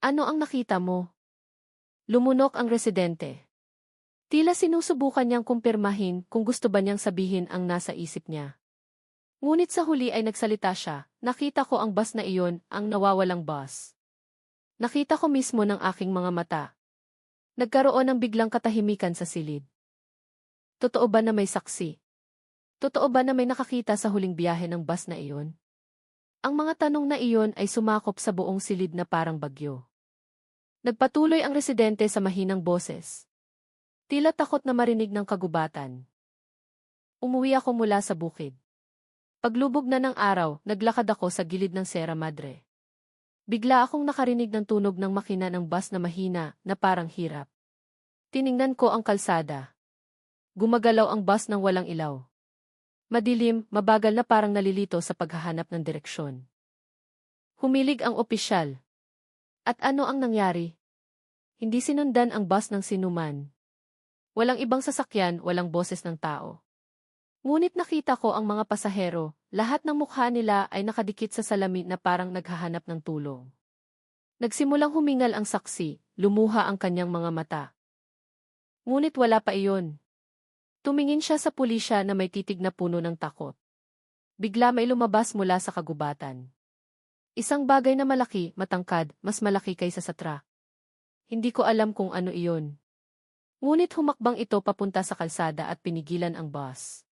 Ano ang nakita mo? Lumunok ang residente. Tila sinusubukan niyang kumpirmahin kung gusto ba niyang sabihin ang nasa isip niya. Ngunit sa huli ay nagsalita siya, nakita ko ang bus na iyon, ang nawawalang bus. Nakita ko mismo ng aking mga mata. Nagkaroon ng biglang katahimikan sa silid. Totoo ba na may saksi? Totoo ba na may nakakita sa huling biyahe ng bus na iyon? Ang mga tanong na iyon ay sumakop sa buong silid na parang bagyo. Nagpatuloy ang residente sa mahinang boses. Tila takot na marinig ng kagubatan. Umuwi ako mula sa bukid. Paglubog na ng araw, naglakad ako sa gilid ng Sierra Madre. Bigla akong nakarinig ng tunog ng makina ng bus na mahina, na parang hirap. Tiningnan ko ang kalsada. Gumagalaw ang bus ng walang ilaw. Madilim, mabagal na parang nalilito sa paghahanap ng direksyon. Humilig ang opisyal. At ano ang nangyari? Hindi sinundan ang bus ng sinuman. Walang ibang sasakyan, walang boses ng tao. Ngunit nakita ko ang mga pasahero, lahat ng mukha nila ay nakadikit sa salamin na parang naghahanap ng tulong. Nagsimulang humingal ang saksi, lumuha ang kanyang mga mata. Ngunit wala pa iyon. Tumingin siya sa pulisya na may titig na puno ng takot. Bigla may lumabas mula sa kagubatan. Isang bagay na malaki, matangkad, mas malaki kaysa sa truck. Hindi ko alam kung ano iyon. Ngunit humakbang ito papunta sa kalsada at pinigilan ang bus.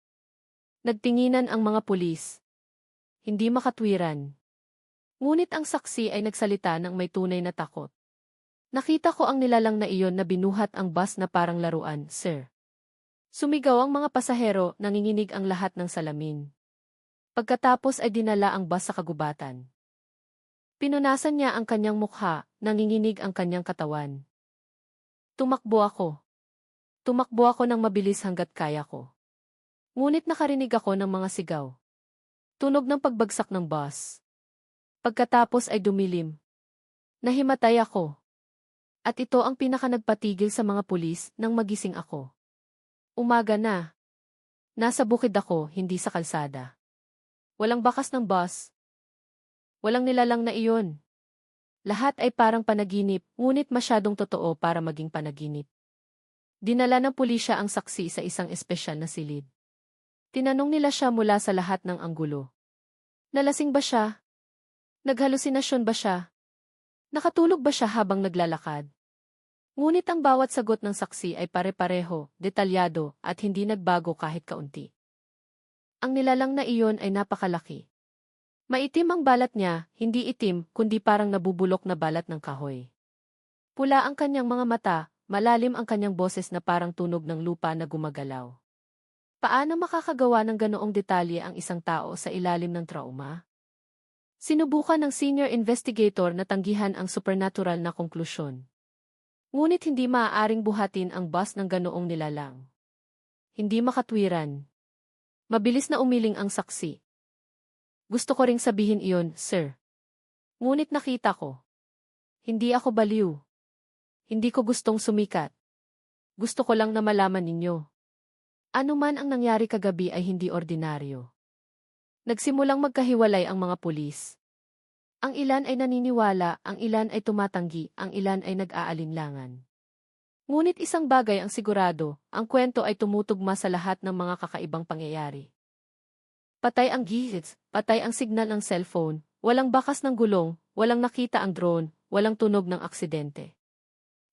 Nagtinginan ang mga pulis. Hindi makatwiran. Ngunit ang saksi ay nagsalita ng may tunay na takot. Nakita ko ang nilalang na iyon na binuhat ang bus na parang laruan, sir. Sumigaw ang mga pasahero, nanginginig ang lahat ng salamin. Pagkatapos ay dinala ang bus sa kagubatan. Pinunasan niya ang kanyang mukha, nanginginig ang kanyang katawan. Tumakbo ako. Tumakbo ako ng mabilis hanggat kaya ko. Ngunit nakarinig ako ng mga sigaw. Tunog ng pagbagsak ng bus. Pagkatapos ay dumilim. Nahimatay ako. At ito ang pinakanagpatigil sa mga pulis nang magising ako. Umaga na. Nasa bukid ako, hindi sa kalsada. Walang bakas ng bus. Walang nilalang na iyon. Lahat ay parang panaginip, ngunit masyadong totoo para maging panaginip. Dinala ng pulisya ang saksi sa isang espesyal na silid. Tinanong nila siya mula sa lahat ng anggulo. Nalasing ba siya? Naghalusinasyon ba siya? Nakatulog ba siya habang naglalakad? Ngunit ang bawat sagot ng saksi ay pare-pareho, detalyado, at hindi nagbago kahit kaunti. Ang nilalang na iyon ay napakalaki. Maitim ang balat niya, hindi itim, kundi parang nabubulok na balat ng kahoy. Pula ang kanyang mga mata, malalim ang kanyang boses na parang tunog ng lupa na gumagalaw. Paano makakagawa ng ganoong detalye ang isang tao sa ilalim ng trauma? Sinubukan ng senior investigator na tanggihan ang supernatural na konklusyon. Ngunit hindi maaaring buhatin ang bus ng ganoong nilalang. Hindi makatwiran. Mabilis na umiling ang saksi. Gusto ko ring sabihin iyon, sir. Ngunit nakita ko. Hindi ako baliw. Hindi ko gustong sumikat. Gusto ko lang na malaman ninyo. Ano man ang nangyari kagabi ay hindi ordinaryo. Nagsimulang magkahiwalay ang mga pulis. Ang ilan ay naniniwala, ang ilan ay tumatanggi, ang ilan ay nag-aalinlangan. Ngunit isang bagay ang sigurado, ang kwento ay tumutugma sa lahat ng mga kakaibang pangyayari. Patay ang gadgets, patay ang signal ng cellphone, walang bakas ng gulong, walang nakita ang drone, walang tunog ng aksidente.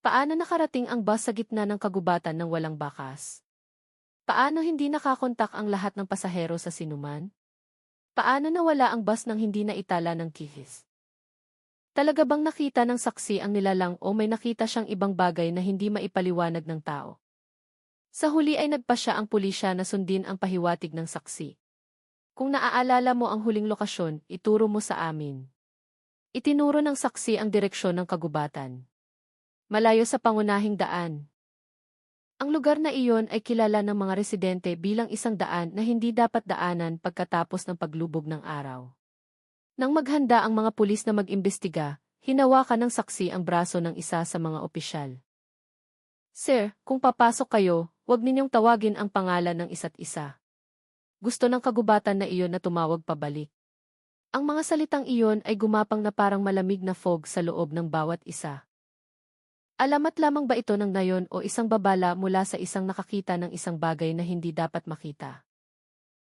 Paano nakarating ang bus sa gitna ng kagubatan ng walang bakas? Paano hindi nakakontak ang lahat ng pasahero sa sinuman? Paano nawala ang bus nang hindi naitala ng kihis? Talaga bang nakita ng saksi ang nilalang o may nakita siyang ibang bagay na hindi maipaliwanag ng tao? Sa huli ay nagpasya ang pulisya na sundin ang pahiwatig ng saksi. Kung naaalala mo ang huling lokasyon, ituro mo sa amin. Itinuro ng saksi ang direksyon ng kagubatan. Malayo sa pangunahing daan. Ang lugar na iyon ay kilala ng mga residente bilang isang daan na hindi dapat daanan pagkatapos ng paglubog ng araw. Nang maghanda ang mga pulis na mag-imbestiga, hinawakan ng saksi ang braso ng isa sa mga opisyal. Sir, kung papasok kayo, huwag ninyong tawagin ang pangalan ng isa't isa. Gusto ng kagubatan na iyon na tumawag pabalik. Ang mga salitang iyon ay gumapang na parang malamig na fog sa loob ng bawat isa. Alamat lamang ba ito ng nayon o isang babala mula sa isang nakakita ng isang bagay na hindi dapat makita?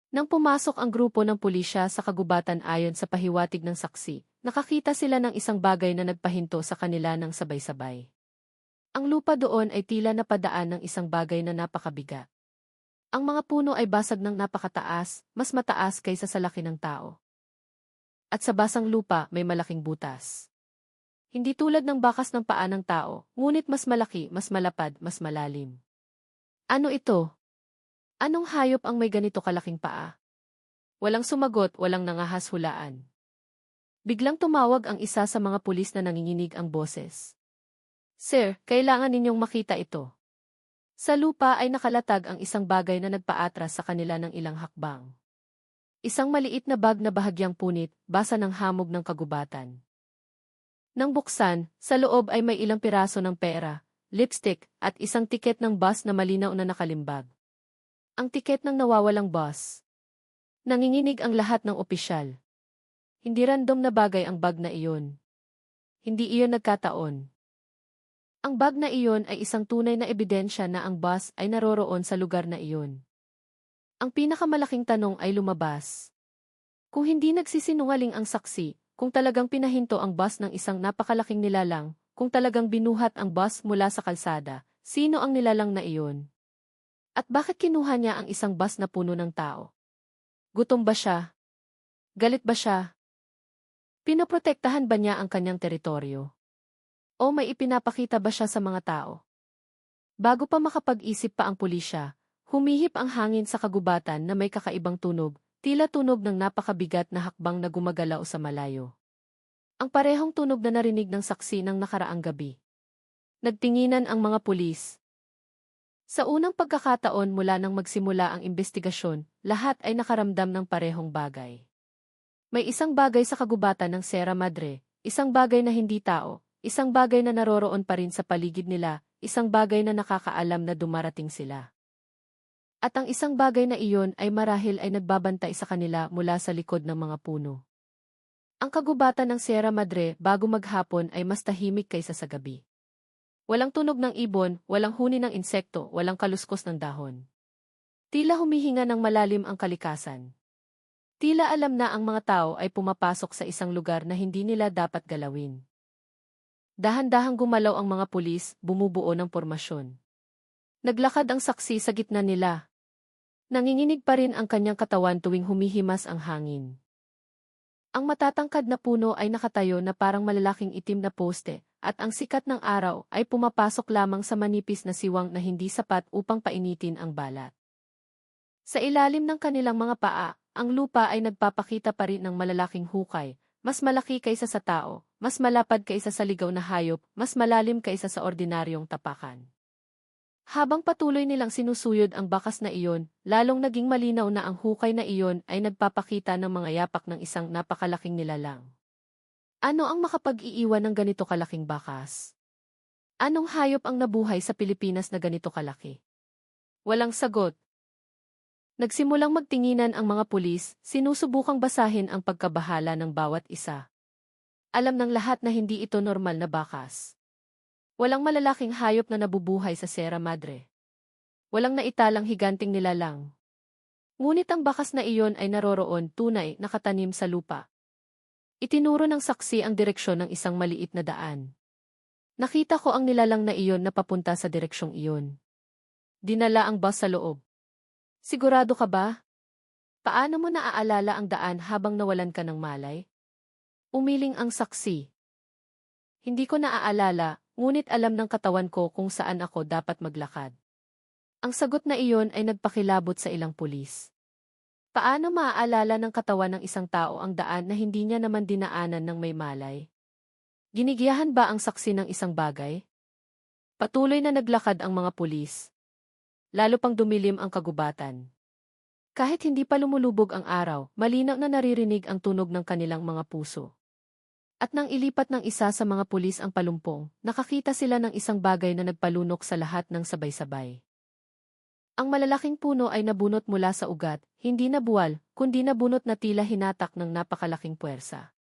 Nang pumasok ang grupo ng pulisya sa kagubatan ayon sa pahiwatig ng saksi, nakakita sila ng isang bagay na nagpahinto sa kanila ng sabay-sabay. Ang lupa doon ay tila napadaan ng isang bagay na napakabigat. Ang mga puno ay basag ng napakataas, mas mataas kaysa sa laki ng tao. At sa basang lupa may malaking butas. Hindi tulad ng bakas ng paa ng tao, ngunit mas malaki, mas malapad, mas malalim. Ano ito? Anong hayop ang may ganito kalaking paa? Walang sumagot, walang nangahas-hulaan. Biglang tumawag ang isa sa mga pulis na nanginginig ang boses. Sir, kailangan ninyong makita ito. Sa lupa ay nakalatag ang isang bagay na nagpaatras sa kanila ng ilang hakbang. Isang maliit na bag na bahagyang punit, basa ng hamog ng kagubatan. Nang buksan, sa loob ay may ilang piraso ng pera, lipstick, at isang tiket ng bus na malinaw na nakalimbag. Ang tiket ng nawawalang bus. Nanginginig ang lahat ng opisyal. Hindi random na bagay ang bag na iyon. Hindi iyon nagkataon. Ang bag na iyon ay isang tunay na ebidensya na ang bus ay naroroon sa lugar na iyon. Ang pinakamalaking tanong ay lumabas. Kung hindi nagsisinungaling ang saksi, kung talagang pinahinto ang bus ng isang napakalaking nilalang, kung talagang binuhat ang bus mula sa kalsada, sino ang nilalang na iyon? At bakit kinuha niya ang isang bus na puno ng tao? Gutom ba siya? Galit ba siya? Pinoprotektahan ba niya ang kanyang teritoryo? O may ipinapakita ba siya sa mga tao? Bago pa makapag-isip pa ang pulisya, humihip ang hangin sa kagubatan na may kakaibang tunog, tila tunog ng napakabigat na hakbang na gumagalaw sa malayo. Ang parehong tunog na narinig ng saksi ng nakaraang gabi. Nagtinginan ang mga pulis. Sa unang pagkakataon mula nang magsimula ang investigasyon, lahat ay nakaramdam ng parehong bagay. May isang bagay sa kagubatan ng Sierra Madre, isang bagay na hindi tao, isang bagay na naroroon pa rin sa paligid nila, isang bagay na nakakaalam na dumarating sila. At ang isang bagay na iyon ay marahil ay nagbabantay sa kanila mula sa likod ng mga puno. Ang kagubatan ng Sierra Madre bago maghapon ay mas tahimik kaysa sa gabi. Walang tunog ng ibon, walang huni ng insekto, walang kaluskos ng dahon. Tila humihinga ng malalim ang kalikasan. Tila alam na ang mga tao ay pumapasok sa isang lugar na hindi nila dapat galawin. Dahan-dahang gumalaw ang mga pulis, bumubuo ng pormasyon. Naglakad ang saksi sa gitna nila. Nanginginig pa rin ang kanyang katawan tuwing humihimas ang hangin. Ang matatangkad na puno ay nakatayo na parang malalaking itim na poste, at ang sikat ng araw ay pumapasok lamang sa manipis na siwang na hindi sapat upang painitin ang balat. Sa ilalim ng kanilang mga paa, ang lupa ay nagpapakita pa rin ng malalaking hukay, mas malaki kaysa sa tao, mas malapad kaysa sa ligaw na hayop, mas malalim kaysa sa ordinaryong tapakan. Habang patuloy nilang sinusuyod ang bakas na iyon, lalong naging malinaw na ang hukay na iyon ay nagpapakita ng mga yapak ng isang napakalaking nilalang. Ano ang makapag-iiwan ng ganito kalaking bakas? Anong hayop ang nabuhay sa Pilipinas na ganito kalaki? Walang sagot. Nagsimulang magtinginan ang mga pulis, sinusubukang basahin ang pagkabahala ng bawat isa. Alam ng lahat na hindi ito normal na bakas. Walang malalaking hayop na nabubuhay sa Sierra Madre. Walang naitalang higanting nilalang. Ngunit ang bakas na iyon ay naroroon tunay nakatanim sa lupa. Itinuro ng saksi ang direksyon ng isang maliit na daan. Nakita ko ang nilalang na iyon na papunta sa direksyong iyon. Dinala ang bus sa loob. Sigurado ka ba? Paano mo naaalala ang daan habang nawalan ka ng malay? Umiling ang saksi. Hindi ko naaalala, ngunit alam ng katawan ko kung saan ako dapat maglakad. Ang sagot na iyon ay nagpakilabot sa ilang pulis. Paano maaalala ng katawan ng isang tao ang daan na hindi niya naman dinaanan ng may malay? Ginigiyahan ba ang saksi ng isang bagay? Patuloy na naglakad ang mga pulis. Lalo pang dumilim ang kagubatan. Kahit hindi pa lumulubog ang araw, malinaw na naririnig ang tunog ng kanilang mga puso. At nang ilipat ng isa sa mga pulis ang palumpong, nakakita sila ng isang bagay na nagpalunok sa lahat ng sabay-sabay. Ang malalaking puno ay nabunot mula sa ugat, hindi na buwal, kundi nabunot na tila hinatak ng napakalaking puwersa.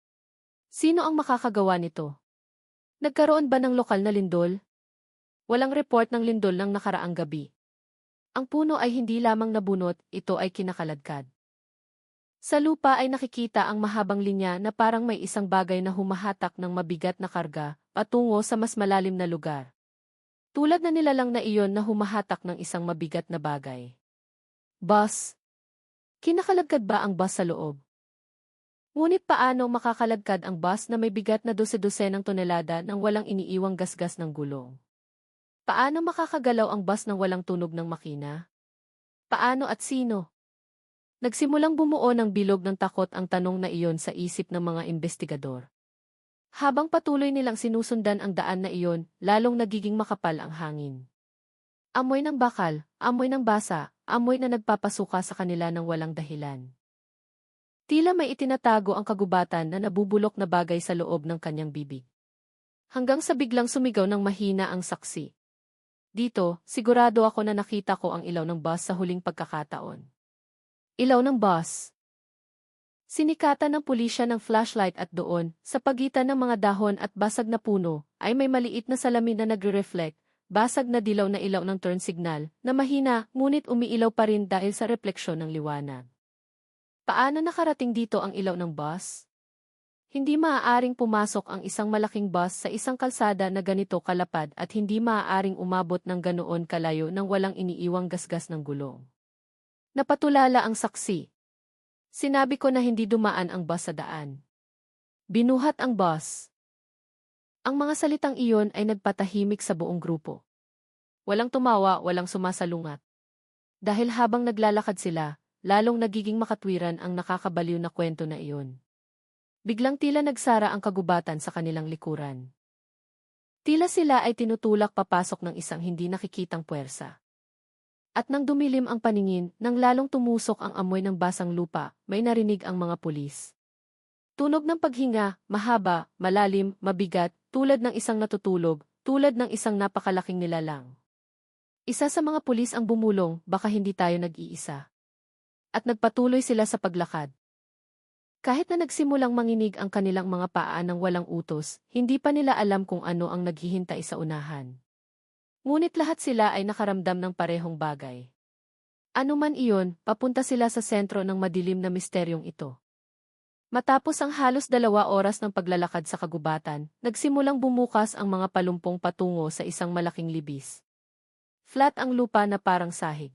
Sino ang makakagawa nito? Nagkaroon ba ng lokal na lindol? Walang report ng lindol ng nakaraang gabi. Ang puno ay hindi lamang nabunot, ito ay kinakaladkad. Sa lupa ay nakikita ang mahabang linya na parang may isang bagay na humahatak ng mabigat na karga patungo sa mas malalim na lugar. Tulad na nilalang na iyon na humahatak ng isang mabigat na bagay. Bus. Kinakaladkad ba ang bus sa loob? Ngunit paano makakaladkad ang bus na may bigat na 12 ng tonelada nang walang iniiwang gasgas ng gulong? Paano makakagalaw ang bus nang walang tunog ng makina? Paano at sino? Nagsimulang bumuo ng bilog ng takot ang tanong na iyon sa isip ng mga investigador. Habang patuloy nilang sinusundan ang daan na iyon, lalong nagiging makapal ang hangin. Amoy ng bakal, amoy ng basa, amoy na nagpapasuka sa kanila ng walang dahilan. Tila may itinatago ang kagubatan na nabubulok na bagay sa loob ng kanyang bibig. Hanggang sa biglang sumigaw ng mahina ang saksi. Dito, sigurado ako na nakita ko ang ilaw ng bus sa huling pagkakataon. Ilaw ng bus. Sinikatan ng pulisya ng flashlight at doon, sa pagitan ng mga dahon at basag na puno, ay may maliit na salamin na nagre-reflect, basag na dilaw na ilaw ng turn signal, na mahina ngunit umiilaw pa rin dahil sa refleksyon ng liwanag. Paano nakarating dito ang ilaw ng bus? Hindi maaaring pumasok ang isang malaking bus sa isang kalsada na ganito kalapad at hindi maaaring umabot ng ganoon kalayo nang walang iniiwang gasgas ng gulong. Napatulala ang saksi. Sinabi ko na hindi dumaan ang bus sa daan. Binuhat ang bus. Ang mga salitang iyon ay nagpatahimik sa buong grupo. Walang tumawa, walang sumasalungat. Dahil habang naglalakad sila, lalong nagiging makatwiran ang nakakabaliw na kwento na iyon. Biglang tila nagsara ang kagubatan sa kanilang likuran. Tila sila ay tinutulak papasok ng isang hindi nakikitang puwersa. At nang dumilim ang paningin, nang lalong tumusok ang amoy ng basang lupa, may narinig ang mga pulis. Tunog ng paghinga, mahaba, malalim, mabigat, tulad ng isang natutulog, tulad ng isang napakalaking nilalang. Isa sa mga pulis ang bumulong, baka hindi tayo nag-iisa. At nagpatuloy sila sa paglakad. Kahit na nagsimulang manginig ang kanilang mga paa ng walang utos, hindi pa nila alam kung ano ang naghihintay sa unahan. Ngunit lahat sila ay nakaramdam ng parehong bagay. Ano man iyon, papunta sila sa sentro ng madilim na misteryong ito. Matapos ang halos 2 oras ng paglalakad sa kagubatan, nagsimulang bumukas ang mga palumpong patungo sa isang malaking libis. Flat ang lupa na parang sahig.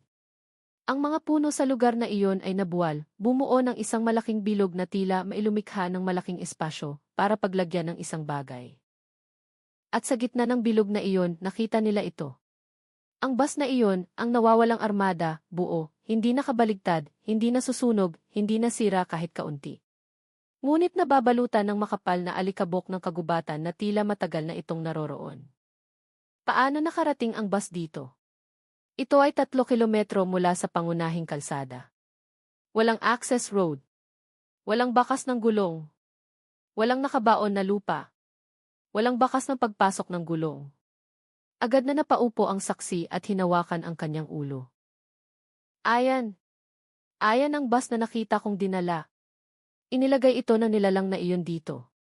Ang mga puno sa lugar na iyon ay nabuwal, bumuo ng isang malaking bilog na tila mailumikha ng malaking espasyo para paglagyan ng isang bagay. At sa gitna ng bilog na iyon, nakita nila ito. Ang bus na iyon, ang nawawalang armada, buo, hindi nakabaligtad, hindi nasusunog, hindi nasira kahit kaunti. Ngunit nababalutan ng makapal na alikabok ng kagubatan na tila matagal na itong naroroon. Paano nakarating ang bus dito? Ito ay 3 kilometro mula sa pangunahing kalsada. Walang access road. Walang bakas ng gulong. Walang nakabaon na lupa. Walang bakas ng pagpasok ng gulong. Agad na napaupo ang saksi at hinawakan ang kanyang ulo. Ayan. Ayan ang bus na nakita kong dinala. Inilagay ito ng nilalang na iyon dito.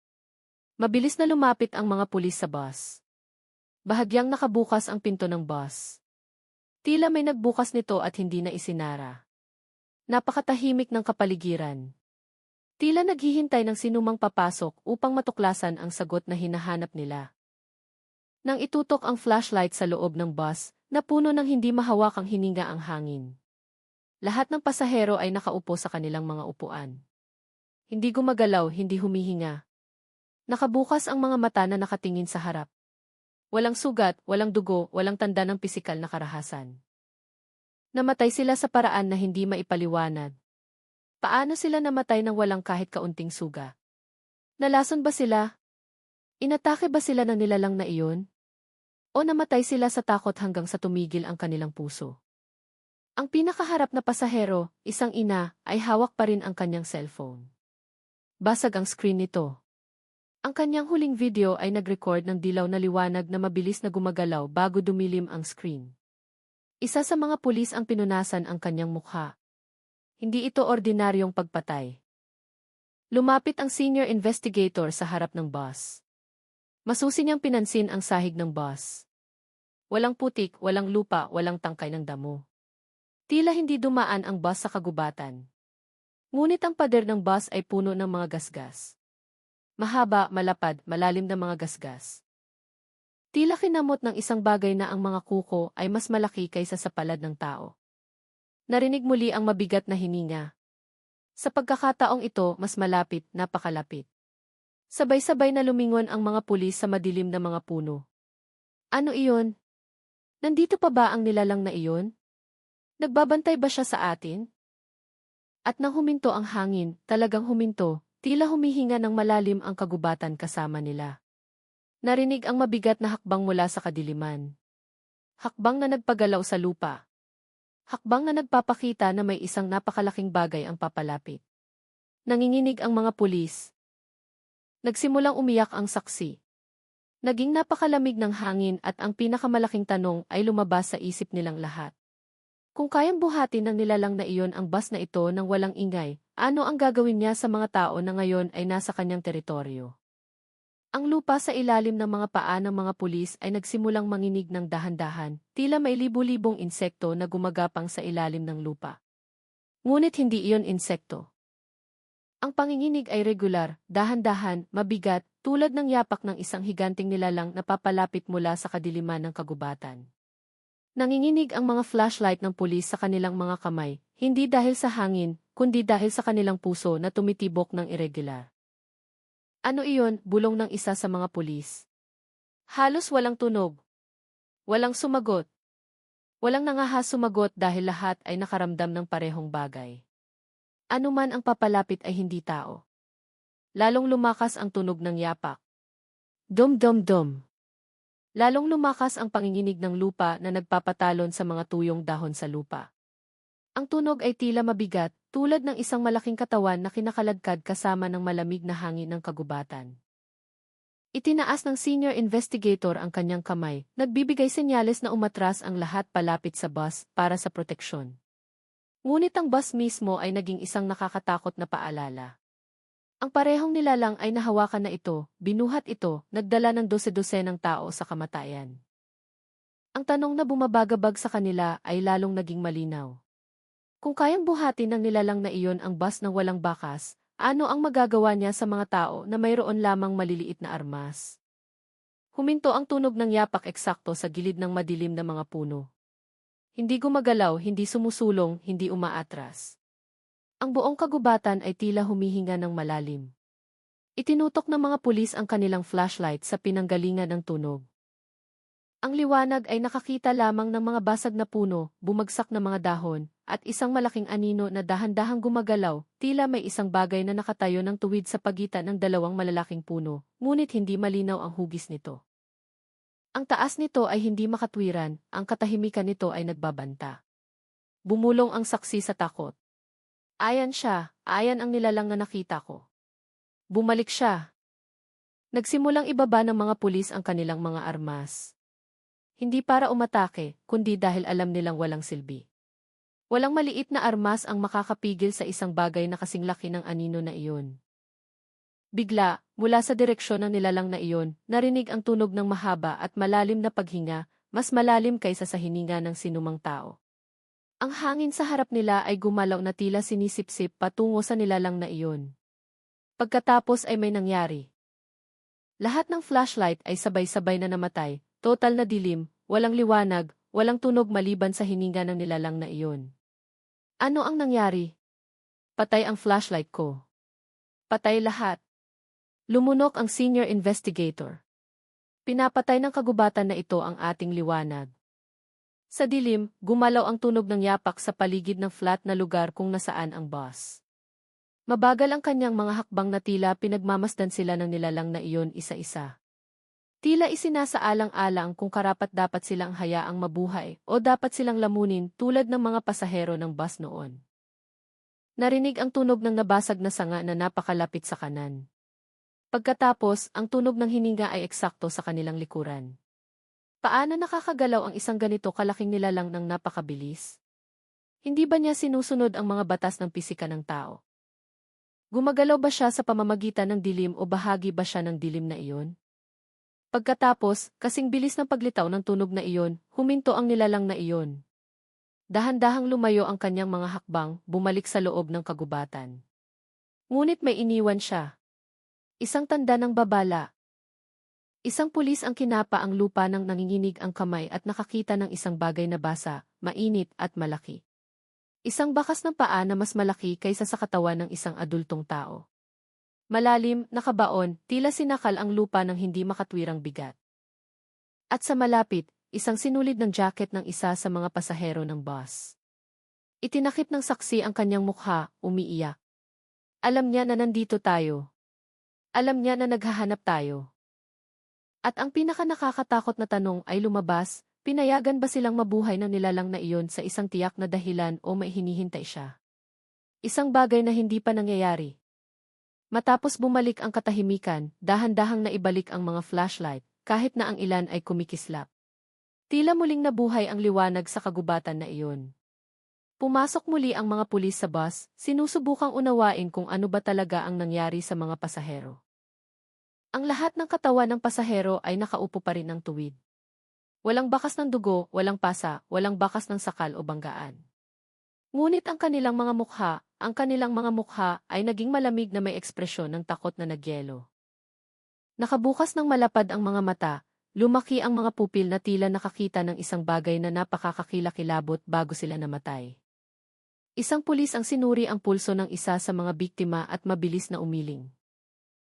Mabilis na lumapit ang mga pulis sa bus. Bahagyang nakabukas ang pinto ng bus. Tila may nagbukas nito at hindi na isinara. Napakatahimik ng kapaligiran. Tila naghihintay ng sinumang papasok upang matuklasan ang sagot na hinahanap nila. Nang itutok ang flashlight sa loob ng bus, napuno ng hindi mahawakang hininga ang hangin. Lahat ng pasahero ay nakaupo sa kanilang mga upuan. Hindi gumagalaw, hindi humihinga. Nakabukas ang mga mata na nakatingin sa harap. Walang sugat, walang dugo, walang tanda ng pisikal na karahasan. Namatay sila sa paraan na hindi maipaliwanag. Paano sila namatay nang walang kahit kaunting suga? Nalason ba sila? Inatake ba sila ng nilalang na iyon? O namatay sila sa takot hanggang sa tumigil ang kanilang puso? Ang pinakaharap na pasahero, isang ina, ay hawak pa rin ang kanyang cellphone. Basag ang screen nito. Ang kanyang huling video ay nag-record ng dilaw na liwanag na mabilis na gumagalaw bago dumilim ang screen. Isa sa mga pulis ang pinunasan ang kanyang mukha. Hindi ito ordinaryong pagpatay. Lumapit ang senior investigator sa harap ng bus. Masusi niyang pinansin ang sahig ng bus. Walang putik, walang lupa, walang tangkay ng damo. Tila hindi dumaan ang bus sa kagubatan. Ngunit ang pader ng bus ay puno ng mga gasgas. Mahaba, malapad, malalim na mga gasgas. Tila kinamot ng isang bagay na ang mga kuko ay mas malaki kaysa sa palad ng tao. Narinig muli ang mabigat na hininga. Sa pagkakataong ito, mas malapit, napakalapit. Sabay-sabay na lumingon ang mga pulis sa madilim na mga puno. Ano iyon? Nandito pa ba ang nilalang na iyon? Nagbabantay ba siya sa atin? At nang huminto ang hangin, talagang huminto, tila humihinga ng malalim ang kagubatan kasama nila. Narinig ang mabigat na hakbang mula sa kadiliman. Hakbang na nagpagalaw sa lupa. Hakbang na nagpapakita na may isang napakalaking bagay ang papalapit. Nanginginig ang mga pulis. Nagsimulang umiyak ang saksi. Naging napakalamig ng hangin at ang pinakamalaking tanong ay lumabas sa isip nilang lahat. Kung kayang buhatin ng nilalang na iyon ang bus na ito nang walang ingay, ano ang gagawin niya sa mga tao na ngayon ay nasa kanyang teritoryo? Ang lupa sa ilalim ng mga paa ng mga pulis ay nagsimulang manginig ng dahan-dahan, tila may libu-libong insekto na gumagapang sa ilalim ng lupa. Ngunit hindi iyon insekto. Ang panginginig ay regular, dahan-dahan, mabigat, tulad ng yapak ng isang higanting nilalang na papalapit mula sa kadiliman ng kagubatan. Nanginginig ang mga flashlight ng pulis sa kanilang mga kamay, hindi dahil sa hangin, kundi dahil sa kanilang puso na tumitibok ng irregular. Ano iyon? Bulong ng isa sa mga pulis. Halos walang tunog. Walang sumagot. Walang nangahas sumagot dahil lahat ay nakaramdam ng parehong bagay. Ano man ang papalapit ay hindi tao. Lalong lumakas ang tunog ng yapak. Dum-dum-dum. Lalong lumakas ang panginginig ng lupa na nagpapatalon sa mga tuyong dahon sa lupa. Ang tunog ay tila mabigat, tulad ng isang malaking katawan na kinakaladkad kasama ng malamig na hangin ng kagubatan. Itinaas ng senior investigator ang kanyang kamay, nagbibigay senyales na umatras ang lahat palapit sa bus para sa proteksyon. Ngunit ang bus mismo ay naging isang nakakatakot na paalala. Ang parehong nilalang ay nahawakan na ito, binuhat ito, nagdala ng dose-dosenang tao sa kamatayan. Ang tanong na bumabagabag sa kanila ay lalong naging malinaw. Kung kayang buhatin ng nilalang na iyon ang bus na walang bakas, ano ang magagawa niya sa mga tao na mayroon lamang maliliit na armas? Huminto ang tunog ng yapak eksakto sa gilid ng madilim na mga puno. Hindi gumagalaw, hindi sumusulong, hindi umaatras. Ang buong kagubatan ay tila humihinga ng malalim. Itinutok ng mga pulis ang kanilang flashlight sa pinanggalingan ng tunog. Ang liwanag ay nakakita lamang ng mga basag na puno, bumagsak na mga dahon, at isang malaking anino na dahan-dahang gumagalaw, tila may isang bagay na nakatayo ng tuwid sa pagitan ng dalawang malalaking puno, ngunit hindi malinaw ang hugis nito. Ang taas nito ay hindi makatwiran, ang katahimikan nito ay nagbabanta. Bumulong ang saksi sa takot. Ayan siya, ayan ang nilalang na nakita ko. Bumalik siya. Nagsimulang ibaba ng mga pulis ang kanilang mga armas. Hindi para umatake, kundi dahil alam nilang walang silbi. Walang maliit na armas ang makakapigil sa isang bagay na kasing laki ng anino na iyon. Bigla, mula sa direksyon ng nilalang na iyon, narinig ang tunog ng mahaba at malalim na paghinga, mas malalim kaysa sa hininga ng sinumang tao. Ang hangin sa harap nila ay gumalaw na tila sinisipsip patungo sa nilalang na iyon. Pagkatapos ay may nangyari. Lahat ng flashlight ay sabay-sabay na namatay, total na dilim, walang liwanag, walang tunog maliban sa hininga ng nilalang na iyon. Ano ang nangyari? Patay ang flashlight ko. Patay lahat. Lumunok ang senior investigator. Pinapatay ng kagubatan na ito ang ating liwanag. Sa dilim, gumalaw ang tunog ng yapak sa paligid ng flat na lugar kung nasaan ang boss. Mabagal ang kanyang mga hakbang na tila pinagmamasdan sila ng nilalang na iyon isa-isa. Tila isinasaalang-alang kung karapat-dapat silang hayaang mabuhay o dapat silang lamunin tulad ng mga pasahero ng bus noon. Narinig ang tunog ng nabasag na sanga na napakalapit sa kanan. Pagkatapos, ang tunog ng hininga ay eksakto sa kanilang likuran. Paano nakakagalaw ang isang ganito kalaking nilalang ng napakabilis? Hindi ba niya sinusunod ang mga batas ng pisika ng tao? Gumagalaw ba siya sa pamamagitan ng dilim o bahagi ba siya ng dilim na iyon? Pagkatapos, kasing bilis ng paglitaw ng tunog na iyon, huminto ang nilalang na iyon. Dahan-dahang lumayo ang kanyang mga hakbang, bumalik sa loob ng kagubatan. Ngunit may iniwan siya. Isang tanda ng babala. Isang pulis ang kinapa ang lupa nang nanginginig ang kamay at nakakita ng isang bagay na basa, mainit at malaki. Isang bakas ng paa na mas malaki kaysa sa katawan ng isang adultong tao. Malalim, nakabaon, tila sinakal ang lupa ng hindi makatwirang bigat. At sa malapit, isang sinulid ng jacket ng isa sa mga pasahero ng bus. Itinakip ng saksi ang kanyang mukha, umiiyak. Alam niya na nandito tayo. Alam niya na naghahanap tayo. At ang pinaka-nakakatakot na tanong ay lumabas, pinayagan ba silang mabuhay ng nilalang na iyon sa isang tiyak na dahilan o may hinihintay siya? Isang bagay na hindi pa nangyayari. Matapos bumalik ang katahimikan, dahan-dahang naibalik ang mga flashlight, kahit na ang ilan ay kumikislap. Tila muling nabuhay ang liwanag sa kagubatan na iyon. Pumasok muli ang mga pulis sa bus, sinusubukang unawain kung ano ba talaga ang nangyari sa mga pasahero. Ang lahat ng katawan ng pasahero ay nakaupo pa rin ng tuwid. Walang bakas ng dugo, walang pasa, walang bakas ng sakal o banggaan. Ngunit ang kanilang mga mukha ay naging malamig na may ekspresyon ng takot na nagyelo. Nakabukas ng malapad ang mga mata, lumaki ang mga pupil na tila nakakita ng isang bagay na napakakakilakilabot bago sila namatay. Isang pulis ang sinuri ang pulso ng isa sa mga biktima at mabilis na umiling.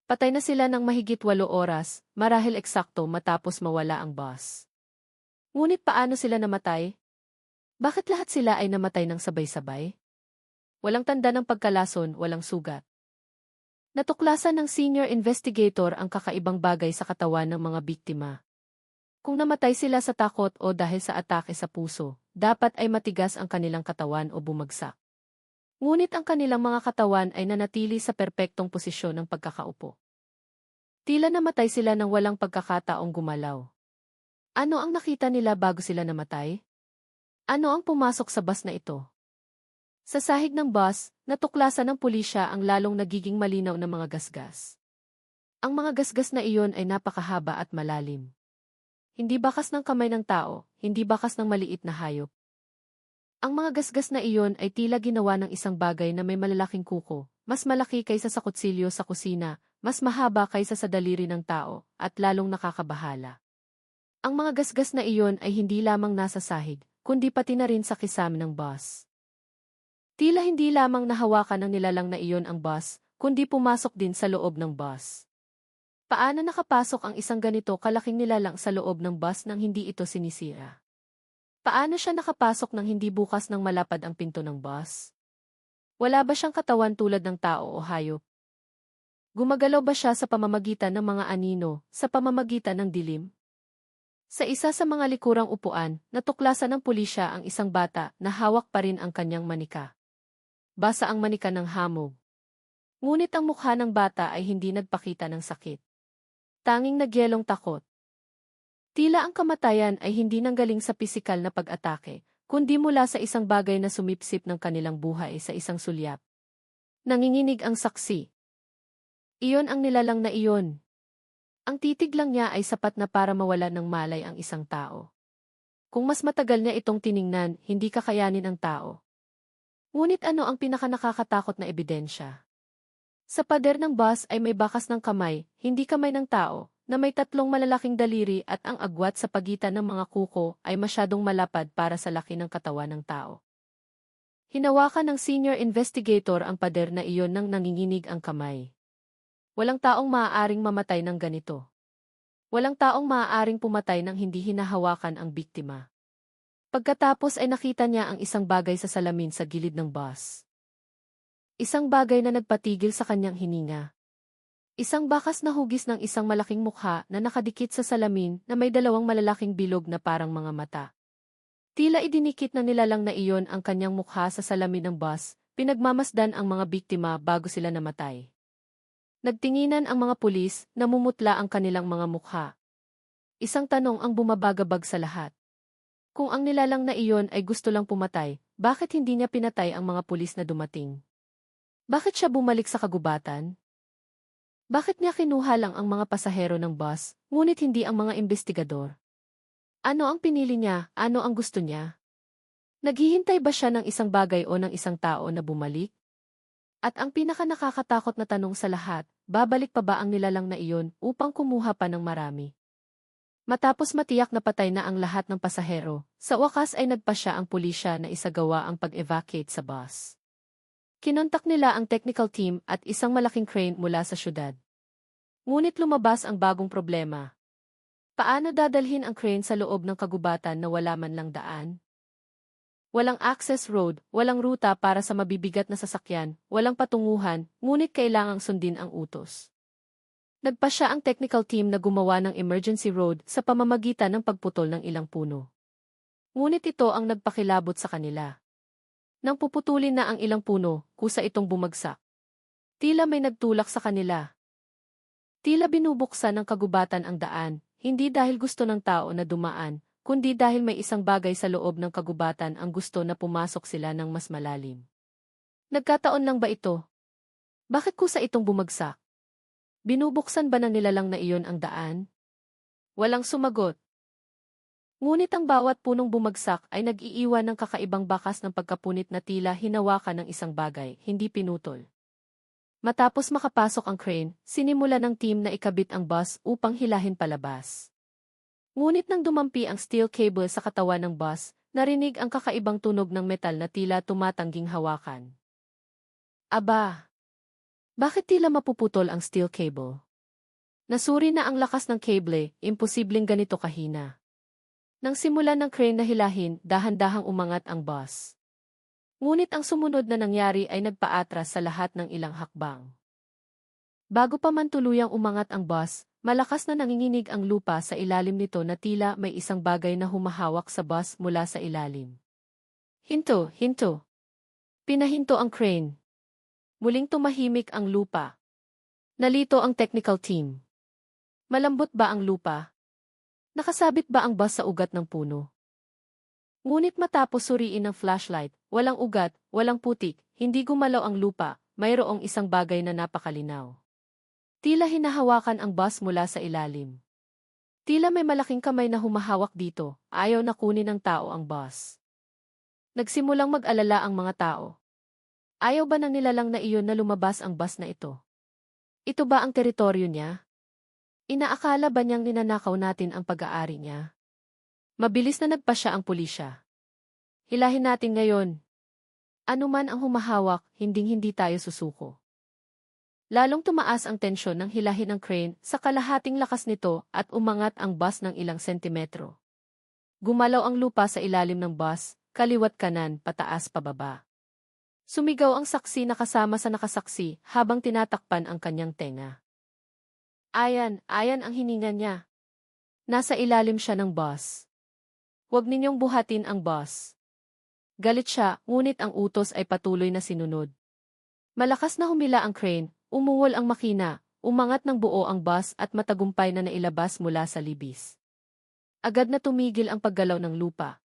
Patay na sila ng mahigit 8 oras, marahil eksakto matapos mawala ang bus. Ngunit paano sila namatay? Bakit lahat sila ay namatay ng sabay-sabay? Walang tanda ng pagkalason, walang sugat. Natuklasan ng senior investigator ang kakaibang bagay sa katawan ng mga biktima. Kung namatay sila sa takot o dahil sa atake sa puso, dapat ay matigas ang kanilang katawan o bumagsak. Ngunit ang kanilang mga katawan ay nanatili sa perpektong posisyon ng pagkakaupo. Tila namatay sila nang walang pagkakataong gumalaw. Ano ang nakita nila bago sila namatay? Ano ang pumasok sa bus na ito? Sa sahig ng bus, natuklasan ng pulisya ang lalong nagiging malinaw na mga gasgas. Ang mga gasgas na iyon ay napakahaba at malalim. Hindi bakas ng kamay ng tao, hindi bakas ng maliit na hayop. Ang mga gasgas na iyon ay tila ginawa ng isang bagay na may malalaking kuko, mas malaki kaysa sa kutsilyo sa kusina, mas mahaba kaysa sa daliri ng tao, at lalong nakakabahala. Ang mga gasgas na iyon ay hindi lamang nasa sahig, kundi pati na rin sa kisame ng bus. Tila hindi lamang nahawakan ng nilalang na iyon ang bus, kundi pumasok din sa loob ng bus. Paano nakapasok ang isang ganito kalaking nilalang sa loob ng bus nang hindi ito sinisira? Paano siya nakapasok nang hindi bukas ng malapad ang pinto ng bus? Wala ba siyang katawan tulad ng tao o hayop? Gumagalaw ba siya sa pamamagitan ng mga anino, sa pamamagitan ng dilim? Sa isa sa mga likurang upuan, natuklasan ng pulisya ang isang bata na hawak pa rin ang kanyang manika. Basa ang manika ng hamog. Ngunit ang mukha ng bata ay hindi nagpakita ng sakit. Tanging nagyelong takot. Tila ang kamatayan ay hindi nanggaling sa pisikal na pag-atake, kundi mula sa isang bagay na sumipsip ng kanilang buhay sa isang sulyap. Nanginginig ang saksi. Iyon ang nilalang na iyon. Ang titig lang niya ay sapat na para mawala ng malay ang isang tao. Kung mas matagal niya itong tiningnan, hindi kakayanin ang tao. Ngunit ano ang pinakanakakatakot na ebidensya? Sa pader ng bus ay may bakas ng kamay, hindi kamay ng tao, na may 3 malalaking daliri at ang agwat sa pagitan ng mga kuko ay masyadong malapad para sa laki ng katawan ng tao. Hinawakan ng senior investigator ang pader na iyon nang nanginginig ang kamay. Walang taong maaaring mamatay ng ganito. Walang taong maaaring pumatay nang hindi hinahawakan ang biktima. Pagkatapos ay nakita niya ang isang bagay sa salamin sa gilid ng bus. Isang bagay na nagpatigil sa kanyang hininga. Isang bakas na hugis ng isang malaking mukha na nakadikit sa salamin na may 2 malalaking bilog na parang mga mata. Tila idinikit ng nilalang na iyon ang kanyang mukha sa salamin ng bus, pinagmamasdan ang mga biktima bago sila namatay. Nagtinginan ang mga pulis, namumutla ang kanilang mga mukha. Isang tanong ang bumabagabag sa lahat. Kung ang nilalang na iyon ay gusto lang pumatay, bakit hindi niya pinatay ang mga pulis na dumating? Bakit siya bumalik sa kagubatan? Bakit niya kinuha lang ang mga pasahero ng bus, ngunit hindi ang mga investigador? Ano ang pinili niya? Ano ang gusto niya? Naghihintay ba siya ng isang bagay o ng isang tao na bumalik? At ang pinakanakakatakot na tanong sa lahat, babalik pa ba ang nilalang na iyon upang kumuha pa ng marami? Matapos matiyak na patay na ang lahat ng pasahero, sa wakas ay nagpa siya ang pulisya na isagawa ang pag-evacuate sa bus. Kinontak nila ang technical team at isang malaking crane mula sa syudad. Ngunit lumabas ang bagong problema. Paano dadalhin ang crane sa loob ng kagubatan na wala man lang daan? Walang access road, walang ruta para sa mabibigat na sasakyan, walang patunguhan, ngunit kailangang sundin ang utos. Nagpa siya ang technical team na gumawa ng emergency road sa pamamagitan ng pagputol ng ilang puno. Ngunit ito ang nagpakilabot sa kanila. Nang puputulin na ang ilang puno, kusa itong bumagsak. Tila may nagtulak sa kanila. Tila binubuksan ng kagubatan ang daan, hindi dahil gusto ng tao na dumaan, kundi dahil may isang bagay sa loob ng kagubatan ang gusto na pumasok sila ng mas malalim. Nagkataon lang ba ito? Bakit kusa itong bumagsak? Binubuksan ba ng nilalang na iyon ang daan? Walang sumagot. Ngunit ang bawat punong bumagsak ay nag-iiwan ng kakaibang bakas ng pagkapunit na tila hinawakan ng isang bagay, hindi pinutol. Matapos makapasok ang crane, sinimulan ng team na ikabit ang bus upang hilahin palabas. Ngunit nang dumampi ang steel cable sa katawan ng bus, narinig ang kakaibang tunog ng metal na tila tumatangging hawakan. Aba! Bakit tila mapuputol ang steel cable? Nasuri na ang lakas ng cable, imposibleng ganito kahina. Nang simulan ng crane na hilahin, dahan-dahang umangat ang bus. Ngunit ang sumunod na nangyari ay nagpaatras sa lahat ng ilang hakbang. Bago pa man tuluyang umangat ang bus, malakas na nanginginig ang lupa sa ilalim nito na tila may isang bagay na humahawak sa bus mula sa ilalim. Hinto, hinto. Pinahinto ang crane. Muling tumahimik ang lupa. Nalito ang technical team. Malambot ba ang lupa? Nakasabit ba ang bus sa ugat ng puno? Ngunit matapos suriin ng flashlight, walang ugat, walang putik, hindi gumalaw ang lupa, mayroong isang bagay na napakalinaw. Tila hinahawakan ang bus mula sa ilalim. Tila may malaking kamay na humahawak dito, ayaw na kunin ng tao ang bus. Nagsimulang mag-alala ang mga tao. Ayaw ba ng nilalang na iyon na lumabas ang bus na ito? Ito ba ang teritoryo niya? Inaakala ba niyang ninanakaw natin ang pag-aari niya? Mabilis na nagpa siya ang pulisya. Hilahin natin ngayon. Ano man ang humahawak, hinding-hindi tayo susuko. Lalong tumaas ang tensyon ng hilahin ng crane sa kalahating lakas nito at umangat ang bus ng ilang sentimetro. Gumalaw ang lupa sa ilalim ng bus, kaliwat kanan, pataas pababa. Sumigaw ang saksi na kasama sa nakasaksi habang tinatakpan ang kanyang tenga. Ayan ang hininga niya. Nasa ilalim siya ng bus. Huwag ninyong buhatin ang bus. Galit siya, ngunit ang utos ay patuloy na sinunod. Malakas na humila ang crane, umuwol ang makina, umangat ng buo ang bus at matagumpay na nailabas mula sa libis. Agad na tumigil ang paggalaw ng lupa.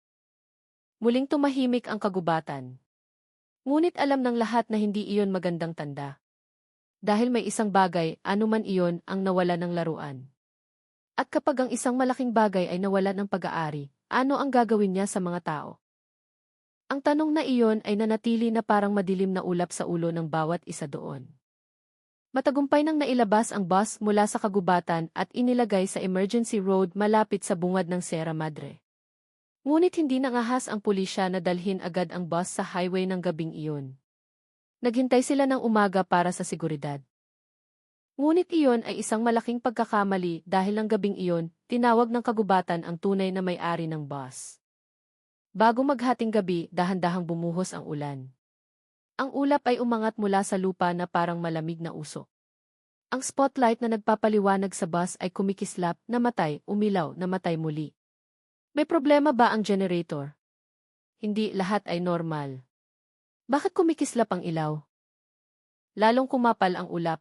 Muling tumahimik ang kagubatan. Ngunit alam ng lahat na hindi iyon magandang tanda. Dahil may isang bagay, anuman iyon, ang nawala ng laruan. At kapag ang isang malaking bagay ay nawala ng pag-aari, ano ang gagawin niya sa mga tao? Ang tanong na iyon ay nanatili na parang madilim na ulap sa ulo ng bawat isa doon. Matagumpay nang nailabas ang bus mula sa kagubatan at inilagay sa emergency road malapit sa bungad ng Sierra Madre. Ngunit hindi nangahas ang pulisya na dalhin agad ang bus sa highway ng gabing iyon. Naghintay sila ng umaga para sa seguridad. Ngunit iyon ay isang malaking pagkakamali dahil ng gabing iyon, tinawag ng kagubatan ang tunay na may-ari ng bus. Bago maghating gabi, dahan-dahang bumuhos ang ulan. Ang ulap ay umangat mula sa lupa na parang malamig na usok. Ang spotlight na nagpapaliwanag sa bus ay kumikislap, namatay, umilaw, namatay muli. May problema ba ang generator? Hindi, lahat ay normal. Bakit kumikislap ang ilaw? Lalong kumapal ang ulap.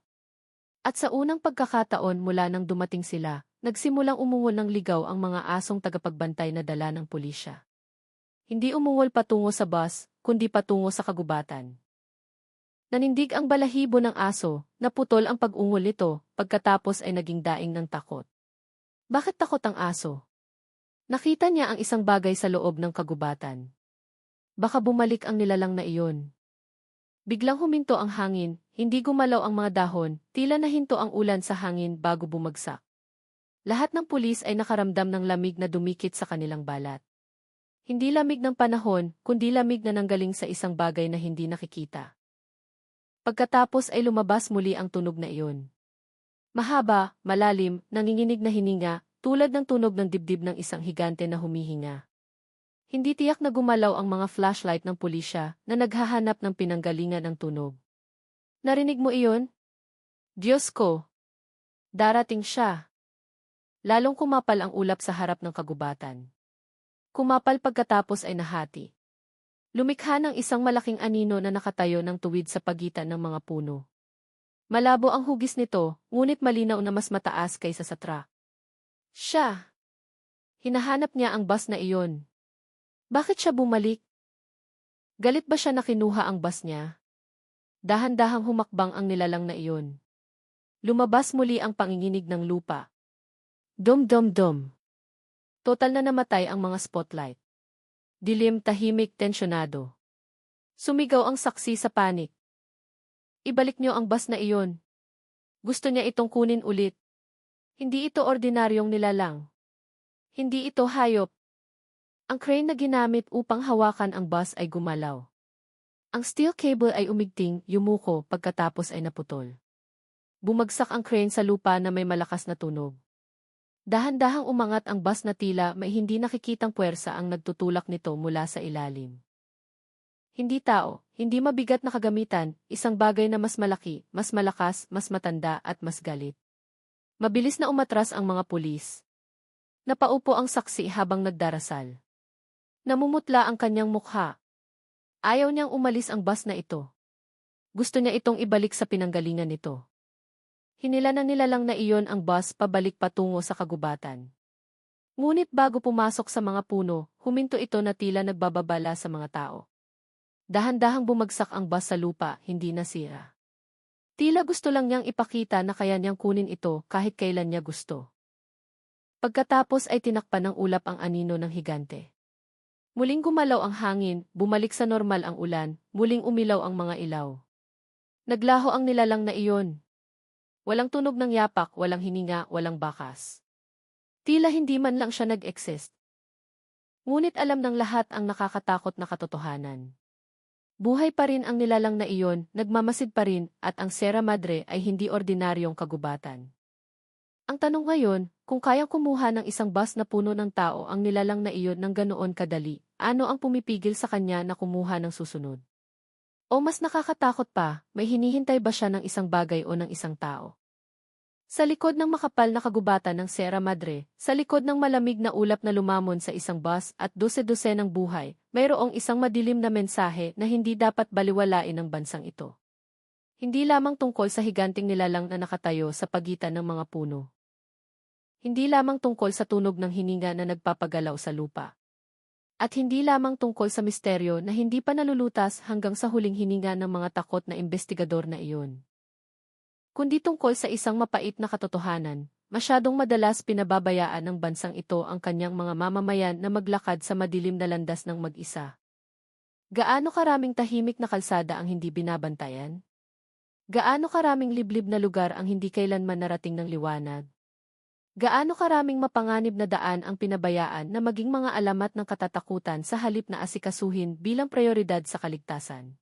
At sa unang pagkakataon mula nang dumating sila, nagsimulang umuwol ng ligaw ang mga asong tagapagbantay na dala ng pulisya. Hindi umuwol patungo sa bus, kundi patungo sa kagubatan. Nanindig ang balahibo ng aso, naputol ang pag-ungol nito, pagkatapos ay naging daing ng takot. Bakit takot ang aso? Nakita niya ang isang bagay sa loob ng kagubatan. Baka bumalik ang nilalang na iyon. Biglang huminto ang hangin, hindi gumalaw ang mga dahon, tila nahinto ang ulan sa hangin bago bumagsak. Lahat ng pulis ay nakaramdam ng lamig na dumikit sa kanilang balat. Hindi lamig ng panahon, kundi lamig na nanggaling sa isang bagay na hindi nakikita. Pagkatapos ay lumabas muli ang tunog na iyon. Mahaba, malalim, nanginginig na hininga, tulad ng tunog ng dibdib ng isang higante na humihinga. Hindi tiyak na gumalaw ang mga flashlight ng pulisya na naghahanap ng pinanggalingan ng tunog. Narinig mo iyon? Diyos ko! Darating siya! Lalong kumapal ang ulap sa harap ng kagubatan. Kumapal pagkatapos ay nahati. Lumikha ng isang malaking anino na nakatayo ng tuwid sa pagitan ng mga puno. Malabo ang hugis nito, ngunit malinaw na mas mataas kaysa sa truck. Siya! Hinahanap niya ang bus na iyon. Bakit siya bumalik? Galit ba siya na kinuha ang bus niya? Dahan-dahang humakbang ang nilalang na iyon. Lumabas muli ang panginginig ng lupa. Dum-dum-dum. Total na namatay ang mga spotlight. Dilim, tahimik, tensyonado. Sumigaw ang saksi sa panik. Ibalik niyo ang bus na iyon. Gusto niya itong kunin ulit. Hindi ito ordinaryong nilalang. Hindi ito hayop. Ang crane na ginamit upang hawakan ang bus ay gumalaw. Ang steel cable ay umigting, yumuko, pagkatapos ay naputol. Bumagsak ang crane sa lupa na may malakas na tunog. Dahan-dahang umangat ang bus na tila may hindi nakikitang puwersa ang nagtutulak nito mula sa ilalim. Hindi tao, hindi mabigat na kagamitan, isang bagay na mas malaki, mas malakas, mas matanda at mas galit. Mabilis na umatras ang mga pulis. Napaupo ang saksi habang nagdarasal. Namumutla ang kanyang mukha. Ayaw niyang umalis ang bus na ito. Gusto niya itong ibalik sa pinanggalingan nito. Hinila ng nilalang na iyon ang bus pabalik patungo sa kagubatan. Ngunit bago pumasok sa mga puno, huminto ito na tila nagbababala sa mga tao. Dahan-dahang bumagsak ang bus sa lupa, hindi nasira. Tila gusto lang niyang ipakita na kaya niyang kunin ito kahit kailan niya gusto. Pagkatapos ay tinakpan ng ulap ang anino ng higante. Muling gumalaw ang hangin, bumalik sa normal ang ulan, muling umilaw ang mga ilaw. Naglaho ang nilalang na iyon. Walang tunog ng yapak, walang hininga, walang bakas. Tila hindi man lang siya nag-exist. Ngunit alam ng lahat ang nakakatakot na katotohanan. Buhay pa rin ang nilalang na iyon, nagmamasid pa rin, at ang Sierra Madre ay hindi ordinaryong kagubatan. Ang tanong ngayon, kung kayang kumuha ng isang bus na puno ng tao ang nilalang na iyon ng ganoon kadali, ano ang pumipigil sa kanya na kumuha ng susunod? O mas nakakatakot pa, may hinihintay ba siya ng isang bagay o ng isang tao? Sa likod ng makapal na kagubatan ng Sierra Madre, sa likod ng malamig na ulap na lumamon sa isang bus at dose-dose ng buhay, mayroong isang madilim na mensahe na hindi dapat baliwalain ng bansang ito. Hindi lamang tungkol sa higanting nilalang na nakatayo sa pagitan ng mga puno. Hindi lamang tungkol sa tunog ng hininga na nagpapagalaw sa lupa. At hindi lamang tungkol sa misteryo na hindi pa nalulutas hanggang sa huling hininga ng mga takot na investigador na iyon. Kundi tungkol sa isang mapait na katotohanan, masyadong madalas pinababayaan ng bansang ito ang kanyang mga mamamayan na maglakad sa madilim na landas ng mag-isa. Gaano karaming tahimik na kalsada ang hindi binabantayan? Gaano karaming liblib na lugar ang hindi kailanman narating ng liwanag? Gaano karaming mapanganib na daan ang pinabayaan na maging mga alamat ng katatakutan sa halip na asikasuhin bilang prioridad sa kaligtasan?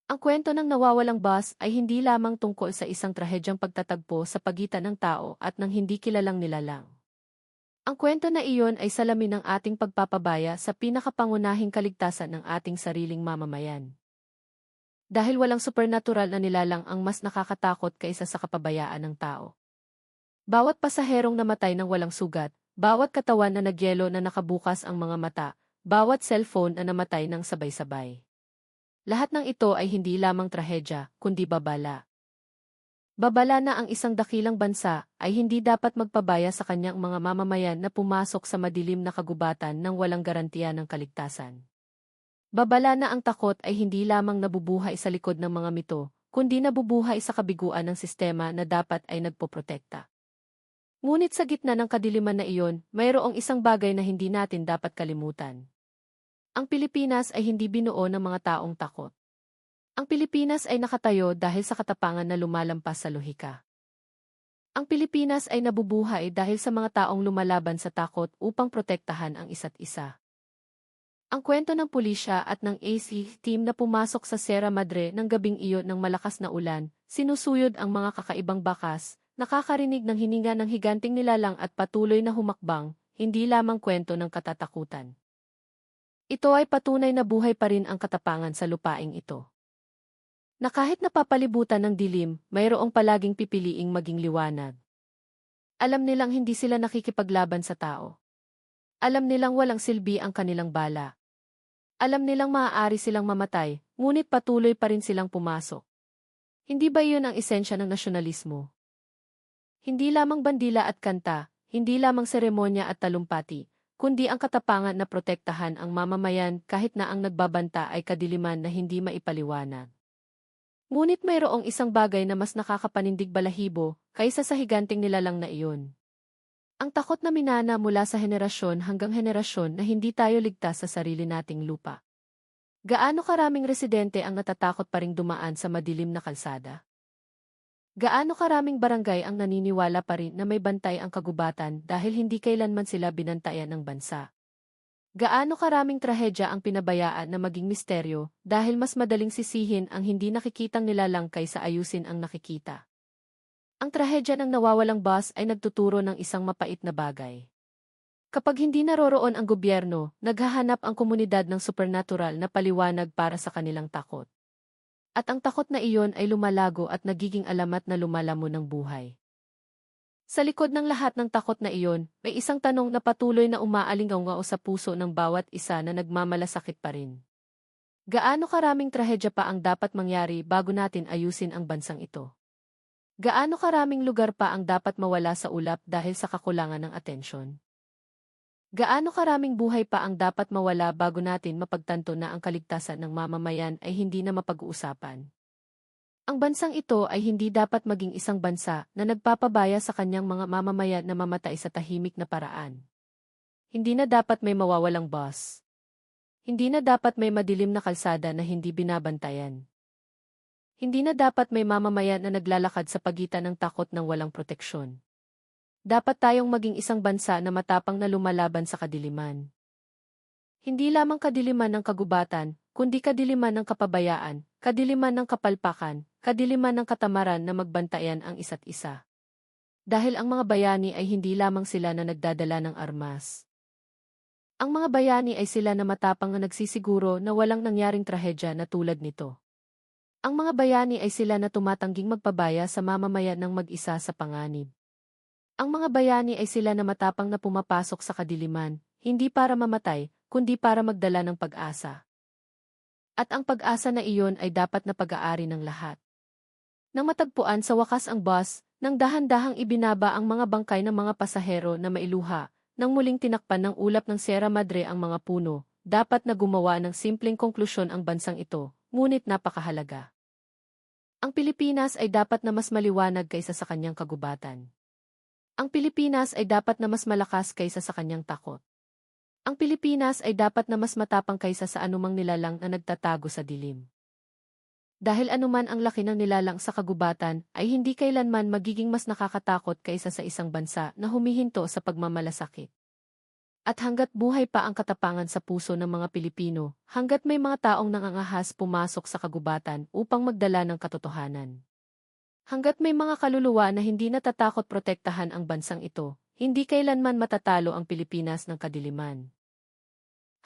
Ang kwento ng nawawalang bus ay hindi lamang tungkol sa isang trahedyang pagtatagpo sa pagitan ng tao at ng hindi kilalang nilalang. Ang kwento na iyon ay salamin ng ating pagpapabaya sa pinakapangunahing kaligtasan ng ating sariling mamamayan. Dahil walang supernatural na nilalang ang mas nakakatakot kaysa sa kapabayaan ng tao. Bawat pasaherong namatay ng walang sugat, bawat katawan na nagyelo na nakabukas ang mga mata, bawat cellphone na namatay ng sabay-sabay. Lahat ng ito ay hindi lamang trahedya, kundi babala. Babala na ang isang dakilang bansa ay hindi dapat magpabaya sa kanyang mga mamamayan na pumasok sa madilim na kagubatan ng walang garantiya ng kaligtasan. Babala na ang takot ay hindi lamang nabubuhay sa likod ng mga mito, kundi nabubuhay sa kabiguan ng sistema na dapat ay nagpoprotekta. Ngunit sa gitna ng kadiliman na iyon, mayroong isang bagay na hindi natin dapat kalimutan. Ang Pilipinas ay hindi binuo ng mga taong takot. Ang Pilipinas ay nakatayo dahil sa katapangan na lumalampas sa lohika. Ang Pilipinas ay nabubuhay dahil sa mga taong lumalaban sa takot upang protektahan ang isa't isa. Ang kwento ng pulisya at ng AC team na pumasok sa Sierra Madre ng gabing iyon ng malakas na ulan, sinusuyod ang mga kakaibang bakas, nakakarinig ng hininga ng higanting nilalang at patuloy na humakbang, hindi lamang kwento ng katatakutan. Ito ay patunay na buhay pa rin ang katapangan sa lupaing ito. Na kahit napapalibutan ng dilim, mayroong palaging pipiliing maging liwanag. Alam nilang hindi sila nakikipaglaban sa tao. Alam nilang walang silbi ang kanilang bala. Alam nilang maaari silang mamatay, ngunit patuloy pa rin silang pumasok. Hindi ba iyon ang esensya ng nasyonalismo? Hindi lamang bandila at kanta, hindi lamang seremonya at talumpati, kundi ang katapangan na protektahan ang mamamayan kahit na ang nagbabanta ay kadiliman na hindi maipaliwanag. Ngunit mayroong isang bagay na mas nakakapanindig balahibo kaysa sa higanting nilalang na iyon. Ang takot na minana mula sa henerasyon hanggang henerasyon na hindi tayo ligtas sa sarili nating lupa. Gaano karaming residente ang natatakot pa ring dumaan sa madilim na kalsada? Gaano karaming barangay ang naniniwala pa rin na may bantay ang kagubatan dahil hindi kailanman sila binantayan ng bansa? Gaano karaming trahedya ang pinabayaan na maging misteryo dahil mas madaling sisihin ang hindi nakikitang nilalang kaysa ayusin ang nakikita? Ang trahedya ng nawawalang bus ay nagtuturo ng isang mapait na bagay. Kapag hindi naroroon ang gobyerno, naghahanap ang komunidad ng supernatural na paliwanag para sa kanilang takot. At ang takot na iyon ay lumalago at nagiging alamat na lumalamon ng buhay. Sa likod ng lahat ng takot na iyon, may isang tanong na patuloy na umaalingaw sa puso ng bawat isa na nagmamalasakit pa rin. Gaano karaming trahedya pa ang dapat mangyari bago natin ayusin ang bansang ito? Gaano karaming lugar pa ang dapat mawala sa ulap dahil sa kakulangan ng atensyon? Gaano karaming buhay pa ang dapat mawala bago natin mapagtanto na ang kaligtasan ng mamamayan ay hindi na mapag-uusapan? Ang bansang ito ay hindi dapat maging isang bansa na nagpapabaya sa kanyang mga mamamayan na mamatay sa tahimik na paraan. Hindi na dapat may mawawalang bus. Hindi na dapat may madilim na kalsada na hindi binabantayan. Hindi na dapat may mamamayan na naglalakad sa pagitan ng takot ng walang proteksyon. Dapat tayong maging isang bansa na matapang na lumalaban sa kadiliman. Hindi lamang kadiliman ng kagubatan, kundi kadiliman ng kapabayaan, kadiliman ng kapalpakan, kadiliman ng katamaran na magbantayan ang isa't isa. Dahil ang mga bayani ay hindi lamang sila na nagdadala ng armas. Ang mga bayani ay sila na matapang na nagsisiguro na walang nangyaring trahedya na tulad nito. Ang mga bayani ay sila na tumatangging magpabaya sa mamamayan ng mag-isa sa panganib. Ang mga bayani ay sila na matapang na pumapasok sa kadiliman, hindi para mamatay, kundi para magdala ng pag-asa. At ang pag-asa na iyon ay dapat na pag-aari ng lahat. Nang matagpuan sa wakas ang bus, nang dahan-dahang ibinaba ang mga bangkay ng mga pasahero na mailuha, nang muling tinakpan ng ulap ng Sierra Madre ang mga puno, dapat na gumawa ng simpleng konklusyon ang bansang ito, ngunit napakahalaga. Ang Pilipinas ay dapat na mas maliwanag kaysa sa kanyang kagubatan. Ang Pilipinas ay dapat na mas malakas kaysa sa kanyang takot. Ang Pilipinas ay dapat na mas matapang kaysa sa anumang nilalang na nagtatago sa dilim. Dahil anuman ang laki ng nilalang sa kagubatan, ay hindi kailanman magiging mas nakakatakot kaysa sa isang bansa na humihinto sa pagmamalasakit. At hanggat buhay pa ang katapangan sa puso ng mga Pilipino, hanggat may mga taong nangangahas pumasok sa kagubatan upang magdala ng katotohanan. Hanggat may mga kaluluwa na hindi natatakot protektahan ang bansang ito, hindi kailanman matatalo ang Pilipinas ng kadiliman.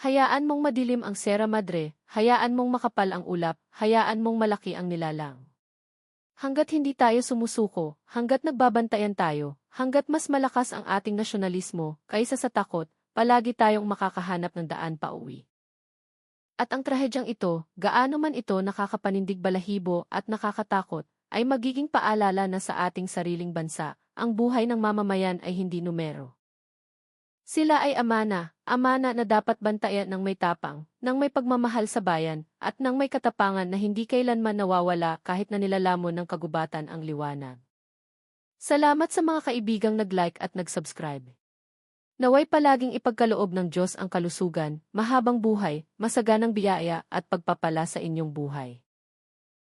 Hayaan mong madilim ang Sierra Madre, hayaan mong makapal ang ulap, hayaan mong malaki ang nilalang. Hanggat hindi tayo sumusuko, hanggat nagbabantayan tayo, hanggat mas malakas ang ating nasyonalismo kaysa sa takot, palagi tayong makakahanap ng daan pauwi. At ang trahedyang ito, gaano man ito nakakapanindig balahibo at nakakatakot, ay magiging paalala na sa ating sariling bansa, ang buhay ng mamamayan ay hindi numero. Sila ay amana na dapat bantayan ng may tapang, ng may pagmamahal sa bayan, at ng may katapangan na hindi kailanman nawawala kahit na nilalamon ng kagubatan ang liwanag. Salamat sa mga kaibigang nag-like at nag-subscribe. Naway palaging ipagkaloob ng Diyos ang kalusugan, mahabang buhay, masaganang biyaya at pagpapala sa inyong buhay.